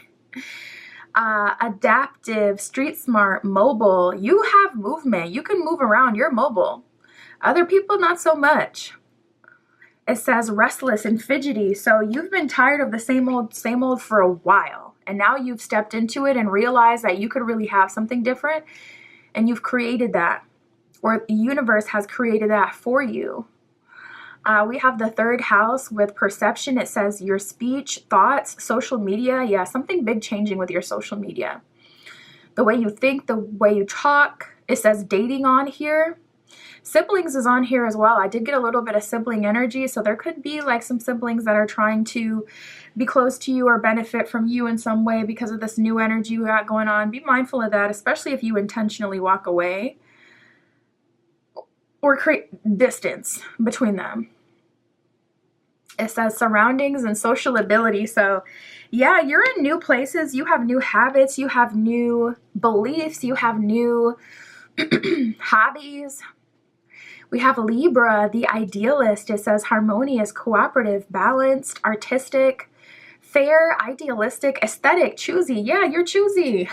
Adaptive, street smart, mobile. You have movement. You can move around. You're mobile. Other people, not so much. It says restless and fidgety. So you've been tired of the same old for a while. And now you've stepped into it and realized that you could really have something different. And you've created that. Or the universe has created that for you. We have the third house with perception. It says your speech, thoughts, social media. Yeah, something big changing with your social media. The way you think, the way you talk. It says dating on here. Siblings is on here as well. I did get a little bit of sibling energy. So there could be like some siblings that are trying to be close to you or benefit from you in some way because of this new energy you got going on. Be mindful of that, especially if you intentionally walk away or create distance between them. It says surroundings and social ability. So yeah, you're in new places. You have new habits. You have new beliefs. You have new hobbies. We have Libra, the idealist. It says harmonious, cooperative, balanced, artistic, fair, idealistic, aesthetic, choosy. Yeah, you're choosy.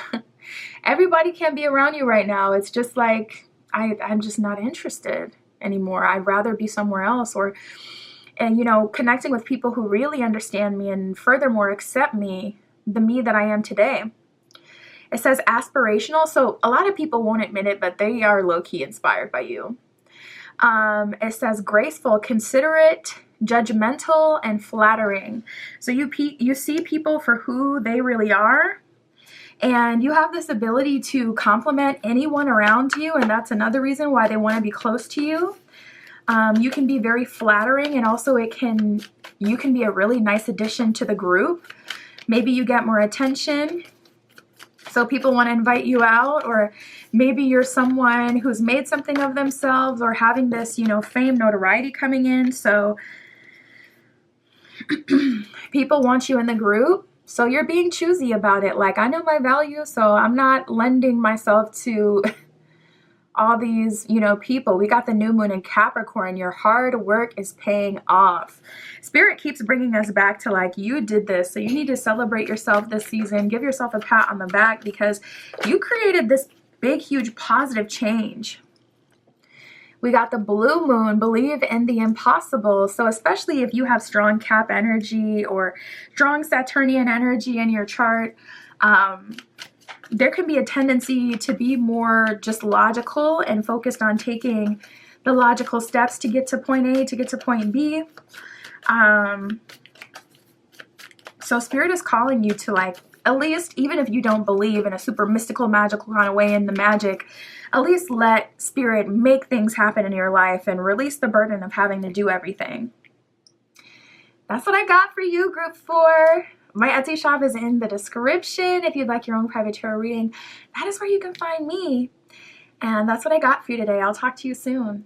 Everybody can be around you right now. It's just like, I'm just not interested anymore. I'd rather be somewhere else, and, you know, connecting with people who really understand me and furthermore accept me, the me that I am today. It says aspirational. So a lot of people won't admit it, but they are low-key inspired by you. It says graceful, considerate, judgmental, and flattering. So you see people for who they really are. And you have this ability to compliment anyone around you. And that's another reason why they want to be close to you. You can be very flattering, and also you can be a really nice addition to the group. Maybe you get more attention, so people want to invite you out, or maybe you're someone who's made something of themselves or having this, you know, fame, notoriety coming in. So people want you in the group. So you're being choosy about it. Like, I know my value, so I'm not lending myself to all these, you know, people. We got the new moon in Capricorn. Your hard work is paying off. Spirit keeps bringing us back to like, you did this. So you need to celebrate yourself this season. Give yourself a pat on the back because you created this big, huge positive change. We got the blue moon, believe in the impossible. So especially if you have strong Cap energy or strong Saturnian energy in your chart, there can be a tendency to be more just logical and focused on taking the logical steps to get to point A, to get to point B. So Spirit is calling you to like, at least, even if you don't believe in a super mystical, magical kind of way in the magic, at least let Spirit make things happen in your life and release the burden of having to do everything. That's what I got for you, Group 4. My Etsy shop is in the description. If you'd like your own private tarot reading, that is where you can find me. And that's what I got for you today. I'll talk to you soon.